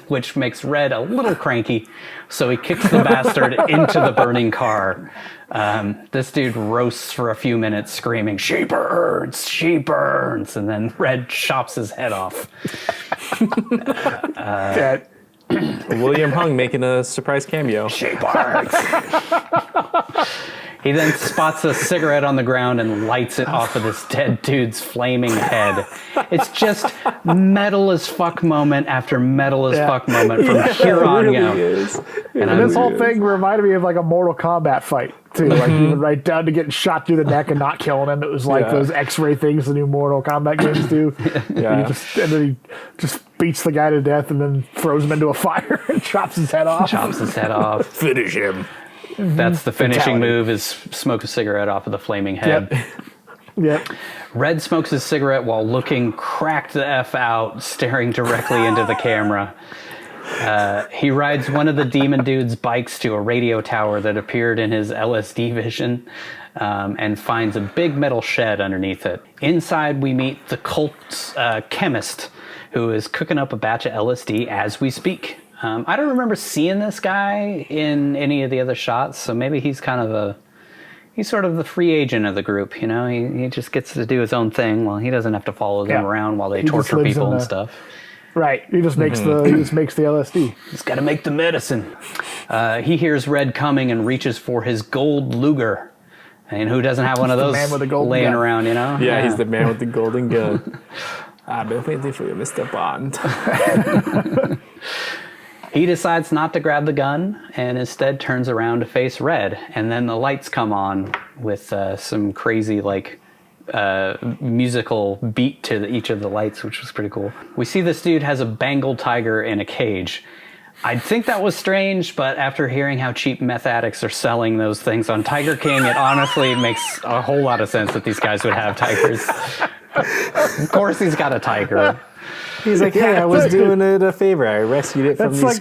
Speaker 3: Which makes Red a little cranky, so he kicks the bastard into the burning car. This dude roasts for a few minutes, screaming, "She burns! She burns!" And then Red chops his head off.
Speaker 4: William Hung making a surprise cameo.
Speaker 3: She burns! He then spots a cigarette on the ground and lights it off of this dead dude's flaming head. It's just metal as fuck moment after metal as fuck moment from here on out.
Speaker 2: And this whole thing reminded me of like a Mortal Kombat fight too. Like even right down to getting shot through the neck and not killing him. It was like those X-ray things the new Mortal Kombat games do. And then he just beats the guy to death and then throws him into a fire and chops his head off.
Speaker 4: Finish him.
Speaker 3: That's the finishing move, is smoke a cigarette off of the flaming head.
Speaker 2: Yep.
Speaker 3: Red smokes his cigarette while looking cracked the F out, staring directly into the camera. He rides one of the demon dude's bikes to a radio tower that appeared in his LSD vision, and finds a big metal shed underneath it. Inside, we meet the cult's chemist, who is cooking up a batch of LSD as we speak. I don't remember seeing this guy in any of the other shots, so maybe he's he's sort of the free agent of the group, you know? He just gets to do his own thing. Well, he doesn't have to follow them around while they torture people and stuff.
Speaker 2: Right. He just makes the LSD.
Speaker 3: He's got to make the medicine. He hears Red coming and reaches for his gold Luger. And who doesn't have one of those
Speaker 2: man with the golden
Speaker 3: laying
Speaker 2: gun.
Speaker 3: around, you know?
Speaker 4: Yeah, he's the man with the golden gun. I've been waiting for you, Mr. Bond.
Speaker 3: He decides not to grab the gun and instead turns around to face Red. And then the lights come on with some crazy, like, musical beat to each of the lights, which was pretty cool. We see this dude has a Bengal tiger in a cage. I'd think that was strange, but after hearing how cheap meth addicts are selling those things on Tiger King, it honestly makes a whole lot of sense that these guys would have tigers. Of course he's got a tiger.
Speaker 4: He's like, hey, I was doing it a favor. I rescued it from these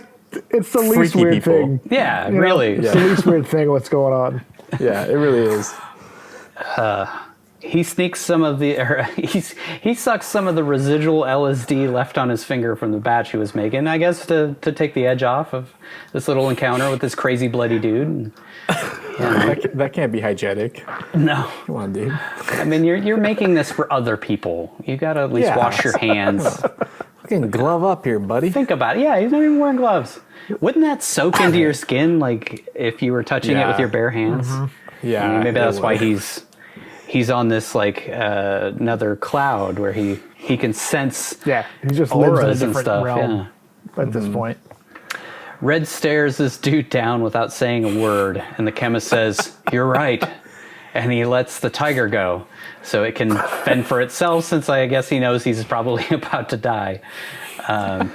Speaker 2: it's the least
Speaker 4: freaky
Speaker 2: weird
Speaker 4: people.
Speaker 2: thing.
Speaker 3: Yeah,
Speaker 2: You know,
Speaker 3: really.
Speaker 2: It's the least weird thing what's going on.
Speaker 4: Yeah, it really is.
Speaker 3: He sneaks some of the, he sucks some of the residual LSD left on his finger from the batch he was making, I guess, to take the edge off of this little encounter with this crazy bloody dude.
Speaker 4: That can't be hygienic.
Speaker 3: No.
Speaker 4: Come on, dude.
Speaker 3: I mean, you're making this for other people. You gotta at least wash your hands.
Speaker 4: Fucking glove up here, buddy.
Speaker 3: Think about it. Yeah, he's not even wearing gloves. Wouldn't that soak into your skin, like, if you were touching it with your bare hands?
Speaker 4: Mm-hmm. Yeah.
Speaker 3: Maybe that's why he's on this, like, another cloud where he can sense
Speaker 2: Yeah, he just lives in a
Speaker 3: auras and
Speaker 2: different
Speaker 3: stuff.
Speaker 2: realm
Speaker 3: Yeah.
Speaker 2: at this point.
Speaker 3: Red stares this dude down without saying a word, and the chemist says, "You're right," and he lets the tiger go so it can fend for itself, since I guess he knows he's probably about to die. I'm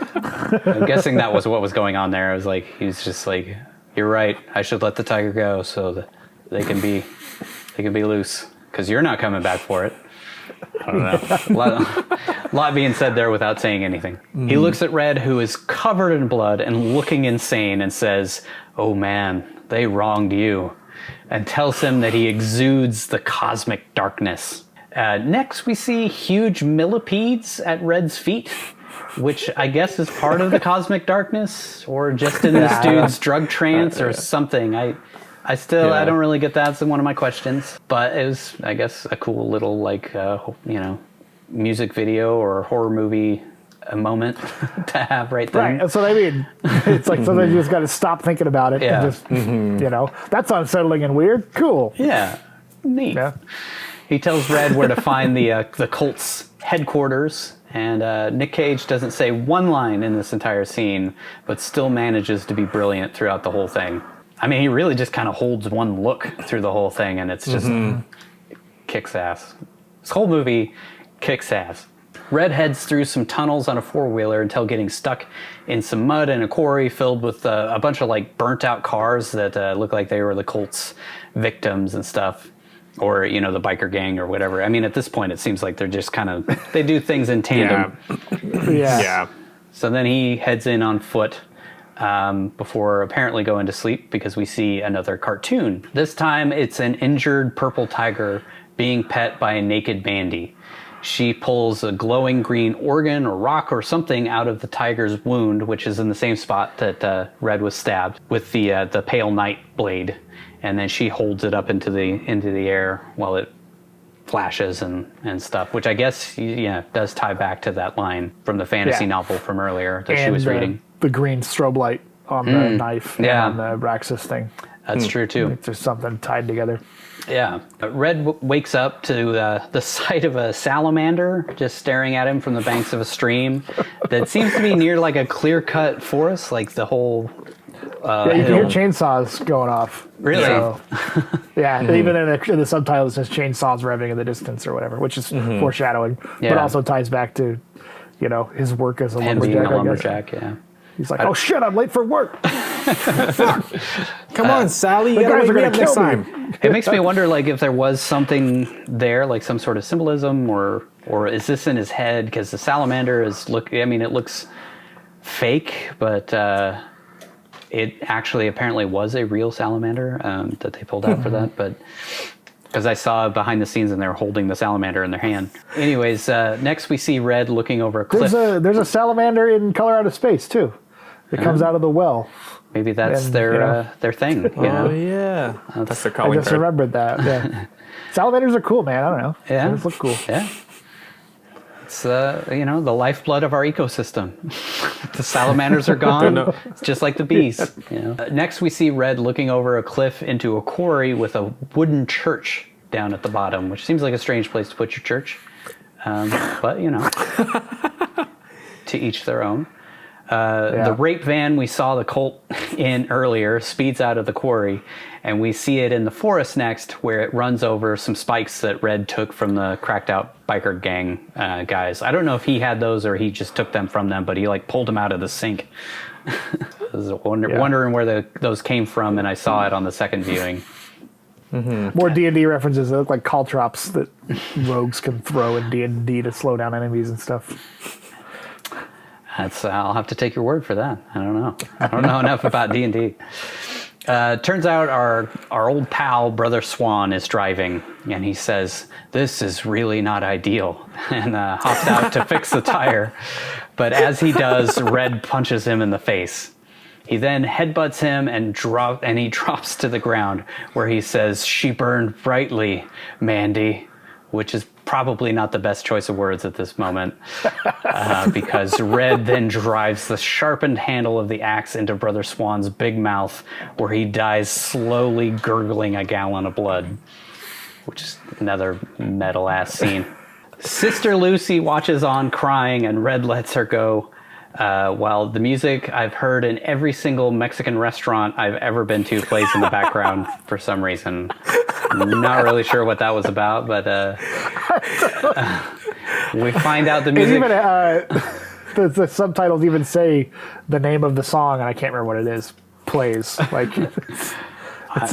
Speaker 3: guessing that was what was going on there. I was like, he's just like, "You're right. I should let the tiger go so that they can be loose, because you're not coming back for it." I don't know. A lot being said there without saying anything. He looks at Red, who is covered in blood and looking insane, and says, "Oh man, they wronged you," and tells him that he exudes the cosmic darkness. Next, we see huge millipedes at Red's feet, which I guess is part of the cosmic darkness, or just in this dude's drug trance or something. I don't really get that. It's one of my questions. But it was, I guess, a cool little, like, music video or horror movie moment to have right there.
Speaker 2: Right, that's what I mean. It's like sometimes you just got to stop thinking about it.
Speaker 3: Yeah.
Speaker 2: And just, that's unsettling and weird. Cool.
Speaker 3: Yeah. Neat.
Speaker 2: Yeah.
Speaker 3: He tells Red where to find the cult's headquarters, and Nick Cage doesn't say one line in this entire scene, but still manages to be brilliant throughout the whole thing. I mean, he really just kind of holds one look through the whole thing, and it's just kicks ass. This whole movie kicks ass. Red heads through some tunnels on a four-wheeler until getting stuck in some mud in a quarry filled with a bunch of, like, burnt-out cars that look like they were the cult's victims and stuff. Or, the biker gang or whatever. I mean, at this point, it seems like they're just kind of, they do things in tandem.
Speaker 2: Yeah.
Speaker 3: So then he heads in on foot before apparently going to sleep, because we see another cartoon. This time, it's an injured purple tiger being pet by a naked Mandy. She pulls a glowing green organ or rock or something out of the tiger's wound, which is in the same spot that Red was stabbed, with the pale night blade. And then she holds it up into the air while it flashes and stuff, which I guess does tie back to that line from the fantasy novel from earlier that she was reading.
Speaker 2: The green strobe light on the knife and on the Raxus thing.
Speaker 3: That's true too.
Speaker 2: There's something tied together.
Speaker 3: Yeah. Red wakes up to the sight of a salamander just staring at him from the banks of a stream that seems to be near, like, a clear-cut forest, like the whole
Speaker 2: you can hear chainsaws going off.
Speaker 3: Really?
Speaker 2: So, yeah, even in the subtitle it says chainsaws revving in the distance or whatever, which is foreshadowing, but also ties back to, his work as a
Speaker 3: him being
Speaker 2: lumberjack.
Speaker 3: a lumberjack, yeah.
Speaker 2: He's like, oh shit, I'm late for work.
Speaker 4: Come on, Sally, you gotta wake me up next time.
Speaker 3: It makes me wonder, like, if there was something there, like some sort of symbolism, or is this in his head? Because the salamander it looks fake, but it actually apparently was a real salamander that they pulled out for that. But because I saw behind the scenes and they were holding the salamander in their hand. Anyways, next we see Red looking over a cliff.
Speaker 2: There's a salamander in Color Out of Space too. It comes out of the well.
Speaker 3: Maybe that's their thing.
Speaker 4: Oh yeah, that's their calling
Speaker 2: I just
Speaker 4: card.
Speaker 2: remembered that. Yeah. Salamanders are cool, man. I don't know.
Speaker 3: Yeah,
Speaker 2: they just look cool.
Speaker 3: Yeah. It's the lifeblood of our ecosystem. The salamanders are gone. It's just like the bees. Next, we see Red looking over a cliff into a quarry with a wooden church down at the bottom, which seems like a strange place to put your church. But to each their own. The rape van we saw the cult in earlier speeds out of the quarry, and we see it in the forest next, where it runs over some spikes that Red took from the cracked out biker gang guys. I don't know if he had those or he just took them from them, but he like pulled them out of the sink. I was wondering where those came from, and I saw it on the second viewing.
Speaker 2: Mm-hmm. More D&D references. They look like caltrops that rogues can throw in D&D to slow down enemies and stuff.
Speaker 3: I'll have to take your word for that. I don't know. I don't know enough about D&D. Turns out our old pal, Brother Swan, is driving, and he says, "This is really not ideal," and hops out to fix the tire. But as he does, Red punches him in the face. He then headbutts him and he drops to the ground, where he says, "She burned brightly, Mandy," which is probably not the best choice of words at this moment, because Red then drives the sharpened handle of the axe into Brother Swan's big mouth, where he dies slowly gurgling a gallon of blood, which is another metal-ass scene. Sister Lucy watches on crying, and Red lets her go, while the music I've heard in every single Mexican restaurant I've ever been to plays in the background for some reason. I'm not really sure what that was about, but we find out the music...
Speaker 2: Even, the subtitles even say the name of the song, and I can't remember what it is, plays. Like... I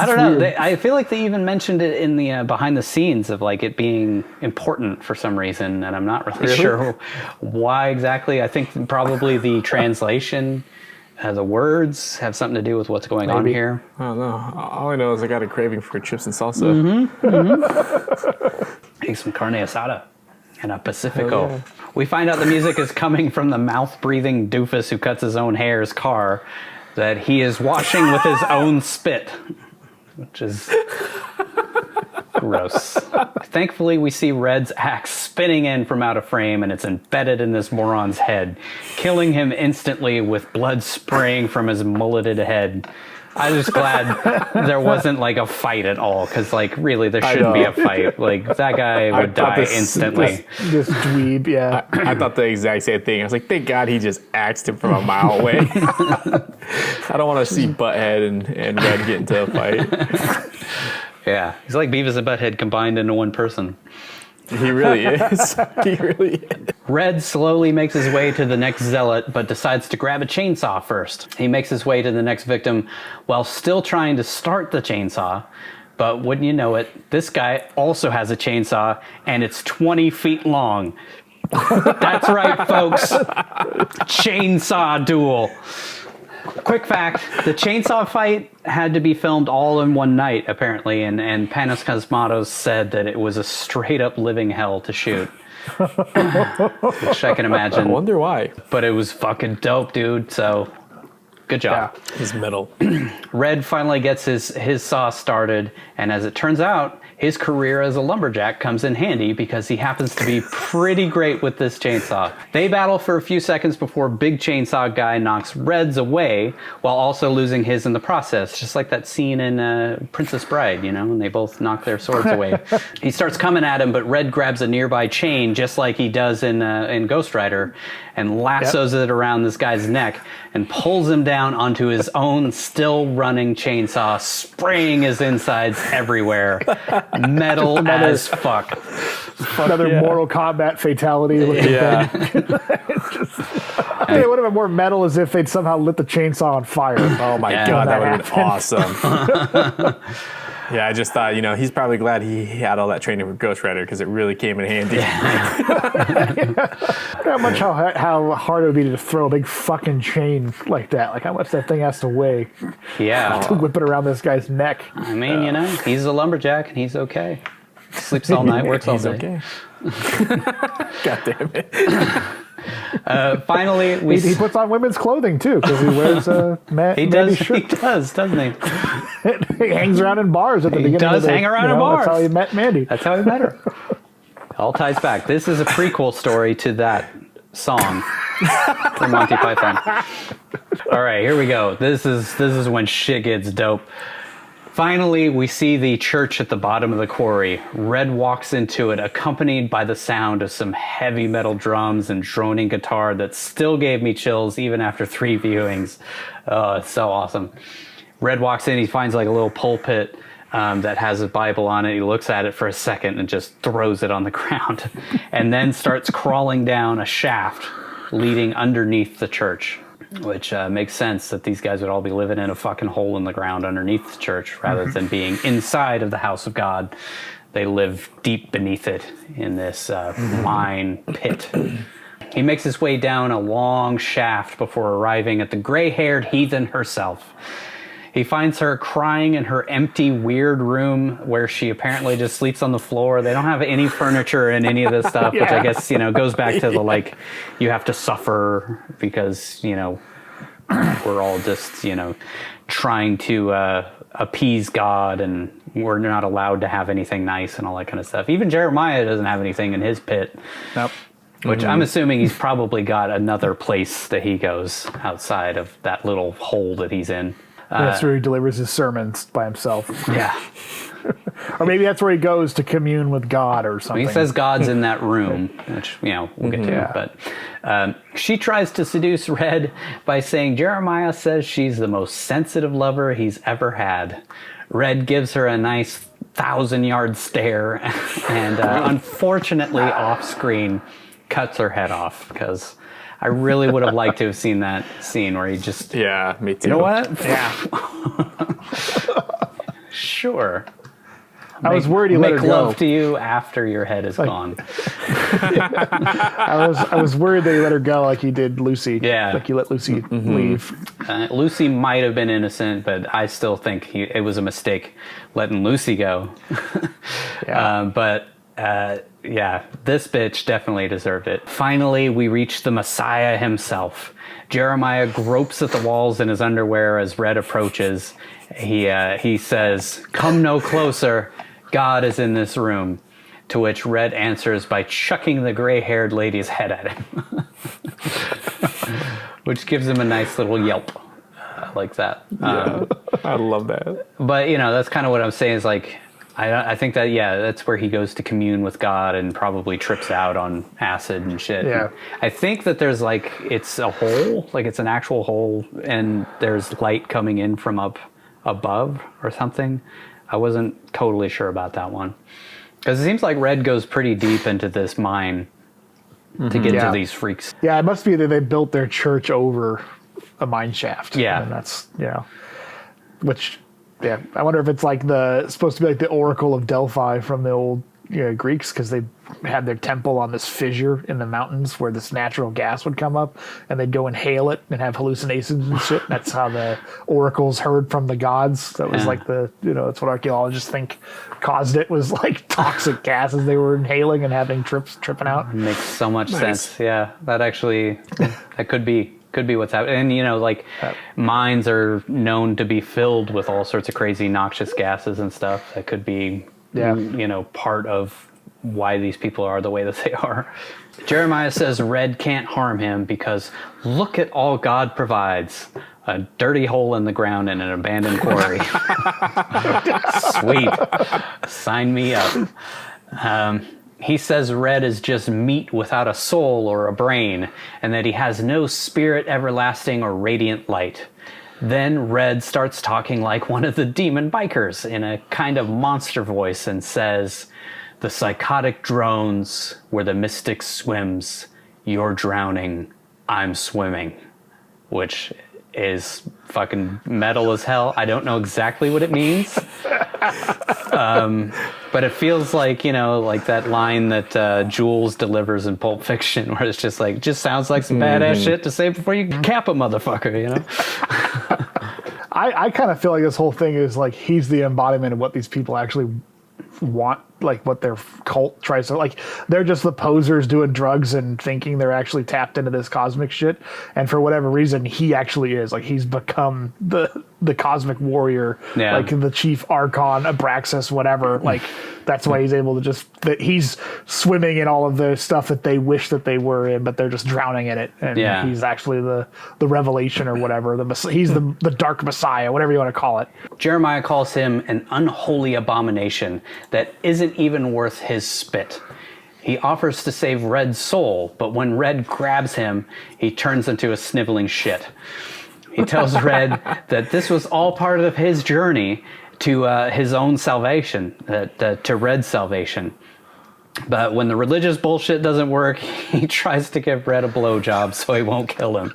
Speaker 3: don't know. I feel like they even mentioned it in the behind the scenes of like it being important for some reason, and I'm not really sure why exactly. I think probably the translation, the words have something to do with what's going on here.
Speaker 4: I don't know. All I know is I got a craving for chips and salsa.
Speaker 3: Hey, some carne asada and a Pacifico. Yeah. We find out the music is coming from the mouth-breathing doofus who cuts his own hair's car, that he is washing with his own spit, which is gross. Thankfully, we see Red's axe spinning in from out of frame, and it's embedded in this moron's head, killing him instantly with blood spraying from his mulleted head. I was glad there wasn't like a fight at all, because like really there shouldn't be a fight. Like that guy would die instantly.
Speaker 2: This dweeb, yeah.
Speaker 4: I thought the exact same thing. I was like, thank God he just axed him from a mile away. I don't want to see Butthead and Red get into a fight.
Speaker 3: Yeah, he's like Beavis and Butthead combined into one person.
Speaker 4: He really is. He really is.
Speaker 3: Red slowly makes his way to the next zealot, but decides to grab a chainsaw first. He makes his way to the next victim while still trying to start the chainsaw. But wouldn't you know it, this guy also has a chainsaw, and it's 20 feet long. That's right, folks. Chainsaw duel. Quick fact, the chainsaw fight had to be filmed all in one night, apparently, and Panos Cosmatos said that it was a straight-up living hell to shoot. Which I can imagine.
Speaker 4: I wonder why.
Speaker 3: But it was fucking dope, dude, so good job.
Speaker 4: Yeah, he's metal.
Speaker 3: Red finally gets his saw started, and as it turns out, his career as a lumberjack comes in handy because he happens to be pretty great with this chainsaw. They battle for a few seconds before Big Chainsaw Guy knocks Red's away while also losing his in the process, just like that scene in Princess Bride, you know, when they both knock their swords away. He starts coming at him, but Red grabs a nearby chain just like he does in Ghost Rider and lassos it around this guy's neck and pulls him down onto his own still running chainsaw, spraying his insides everywhere. Metal as fuck.
Speaker 2: Another Mortal Kombat fatality.
Speaker 4: Yeah.
Speaker 2: It would have been more metal as if they'd somehow lit the chainsaw on fire.
Speaker 4: Oh my God, that would have been awesome. Yeah, I just thought, you know, he's probably glad he had all that training for Ghost Rider because it really came in handy.
Speaker 2: How hard it would be to throw a big fucking chain like that. Like how much that thing has to weigh.
Speaker 3: Yeah.
Speaker 2: To whip it around this guy's neck.
Speaker 3: I mean, you know, he's a lumberjack and he's okay. Sleeps all night, works all day.
Speaker 4: Okay. God damn it.
Speaker 3: Finally,
Speaker 2: he puts on women's clothing too because he wears Mandy's shirt.
Speaker 3: He does, doesn't he?
Speaker 2: He hangs around in bars at the beginning. He does
Speaker 3: hang around in bars.
Speaker 2: That's how he met Mandy.
Speaker 3: That's how he met her. All ties back. This is a prequel story to that song from Monty Python. All right, here we go. This is when shit gets dope. Finally, we see the church at the bottom of the quarry. Red walks into it, accompanied by the sound of some heavy metal drums and droning guitar that still gave me chills even after 3 viewings. It's so awesome. Red walks in, he finds like a little pulpit that has a Bible on it. He looks at it for a second and just throws it on the ground, and then starts crawling down a shaft leading underneath the church. Which makes sense that these guys would all be living in a fucking hole in the ground underneath the church rather than being inside of the house of God. They live deep beneath it in this mine pit. He makes his way down a long shaft before arriving at the gray-haired heathen herself. He finds her crying in her empty, weird room where she apparently just sleeps on the floor. They don't have any furniture and any of this stuff, which I guess, goes back to the, like, you have to suffer because, we're all just, trying to appease God, and we're not allowed to have anything nice and all that kind of stuff. Even Jeremiah doesn't have anything in his pit.
Speaker 2: Nope.
Speaker 3: Which I'm assuming he's probably got another place that he goes outside of that little hole that he's in.
Speaker 2: That's where he delivers his sermons by himself.
Speaker 3: Yeah.
Speaker 2: Or maybe that's where he goes to commune with God or something.
Speaker 3: He says God's in that room, which, we'll get to.
Speaker 2: Yeah.
Speaker 3: But she tries to seduce Red by saying Jeremiah says she's the most sensitive lover he's ever had. Red gives her a nice 1,000-yard stare and unfortunately off-screen cuts her head off, because I really would have liked to have seen that scene where he just...
Speaker 4: Yeah, me too.
Speaker 3: You know what?
Speaker 2: Yeah.
Speaker 3: Sure.
Speaker 2: I was worried he let her
Speaker 3: Make
Speaker 2: go.
Speaker 3: love to you after your head is gone.
Speaker 2: I was worried that he let her go like he did Lucy.
Speaker 3: Yeah.
Speaker 2: Like he let Lucy leave.
Speaker 3: Lucy might have been innocent, but I still think it was a mistake letting Lucy go.
Speaker 2: Yeah.
Speaker 3: This bitch definitely deserved it. Finally, we reach the Messiah himself. Jeremiah gropes at the walls in his underwear as Red approaches. He says, "Come no closer. God is in this room." To which Red answers by chucking the gray-haired lady's head at him. Which gives him a nice little yelp. Like that.
Speaker 4: Yeah, I love that.
Speaker 3: But, that's kind of what I'm saying is like, I think that, that's where he goes to commune with God and probably trips out on acid and shit.
Speaker 2: Yeah.
Speaker 3: I think that there's like, it's a hole, like it's an actual hole, and there's light coming in from up above or something. I wasn't totally sure about that one. Because it seems like Red goes pretty deep into this mine to get to these freaks.
Speaker 2: Yeah, it must be that they built their church over a mine shaft.
Speaker 3: Yeah.
Speaker 2: And that's, which... Yeah, I wonder if it's like supposed to be like the Oracle of Delphi from the old Greeks, because they had their temple on this fissure in the mountains where this natural gas would come up, and they'd go inhale it and have hallucinations and shit. That's how the oracles heard from the gods. That was like that's what archaeologists think caused it, was like toxic gases they were inhaling and having tripping out.
Speaker 3: Makes so much sense. Yeah, that actually, that could be what's happening. And mines are known to be filled with all sorts of crazy noxious gases and stuff. That could be part of why these people are the way that they are. Jeremiah says Red can't harm him because look at all God provides: a dirty hole in the ground and an abandoned quarry. Sweet, sign me up. He says Red is just meat without a soul or a brain, and that he has no spirit everlasting or radiant light. Then Red starts talking like one of the demon bikers in a kind of monster voice and says, "The psychotic drones where the mystic swims. You're drowning, I'm swimming." Which is fucking metal as hell. I don't know exactly what it means. But it feels like, like that line that Jules delivers in Pulp Fiction, where it's just like, just sounds like some badass shit to say before you cap a motherfucker,
Speaker 2: I kind of feel like this whole thing is like he's the embodiment of what these people actually want like what their cult tries to, like, they're just the posers doing drugs and thinking they're actually tapped into this cosmic shit. And for whatever reason, he actually is, like, he's become the cosmic warrior, like the chief archon, Abraxas, whatever. Like, that's why he's able to just, that he's swimming in all of the stuff that they wish that they were in, but they're just drowning in it. And he's actually the revelation or whatever. He's the dark messiah, whatever you want to call it.
Speaker 3: Jeremiah calls him an unholy abomination that isn't even worth his spit. He offers to save Red's soul, but when Red grabs him, he turns into a sniveling shit. He tells Red that this was all part of his journey to his own salvation, to Red's salvation. But when the religious bullshit doesn't work, he tries to give Red a blowjob so he won't kill him.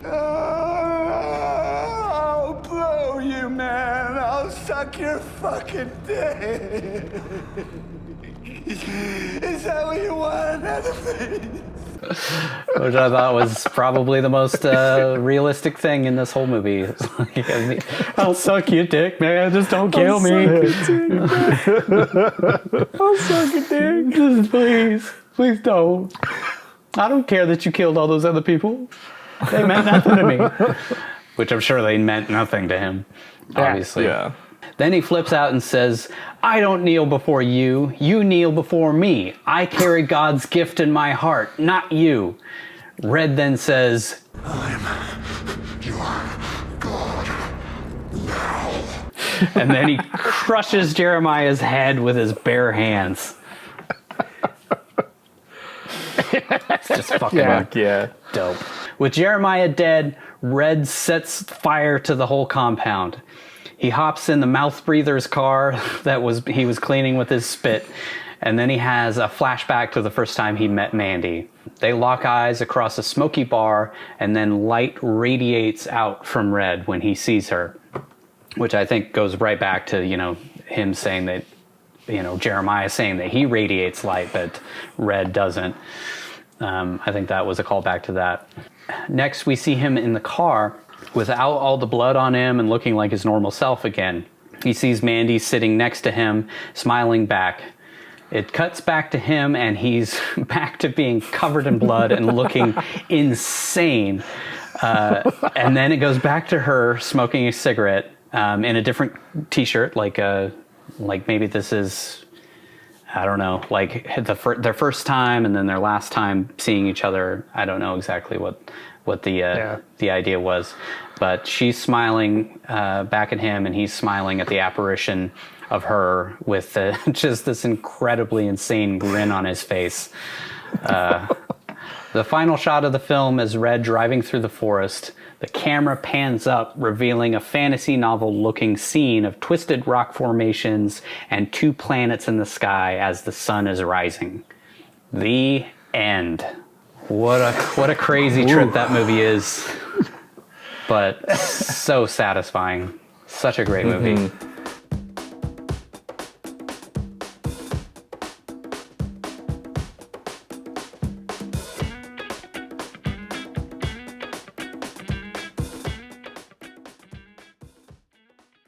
Speaker 5: I'll blow you, man. I'll suck your fucking dick. Is that what you want out of me?
Speaker 3: Which I thought was probably the most realistic thing in this whole movie. I'll suck your dick, man. Just don't kill me. I'll suck your dick. Just please don't. I don't care that you killed all those other people. They meant nothing to me. Which I'm sure they meant nothing to him, obviously.
Speaker 4: Yeah.
Speaker 3: Then he flips out and says, I don't kneel before you. You kneel before me. I carry God's gift in my heart, not you. Red then says,
Speaker 1: I'm your God now.
Speaker 3: And then he crushes Jeremiah's head with his bare hands. It's just fucking dope. With Jeremiah dead, Red sets fire to the whole compound. He hops in the mouth breather's car he was cleaning with his spit, and then he has a flashback to the first time he met Mandy. They lock eyes across a smoky bar, and then light radiates out from Red when he sees her, which I think goes right back to, him saying that, Jeremiah saying that he radiates light, but Red doesn't. I think that was a callback to that. Next, we see him in the car without all the blood on him and looking like his normal self again. He sees Mandy sitting next to him, smiling back. It cuts back to him, and he's back to being covered in blood and looking insane. And then it goes back to her smoking a cigarette in a different t-shirt, like maybe this is, I don't know, like their first time and then their last time seeing each other. I don't know exactly what the idea was, but she's smiling back at him, and he's smiling at the apparition of her with just this incredibly insane grin on his face. The final shot of the film is Red driving through the forest. The camera pans up, revealing a fantasy novel-looking scene of twisted rock formations and two planets in the sky as the sun is rising. The end. What a crazy trip that movie is, but so satisfying. Such a great movie.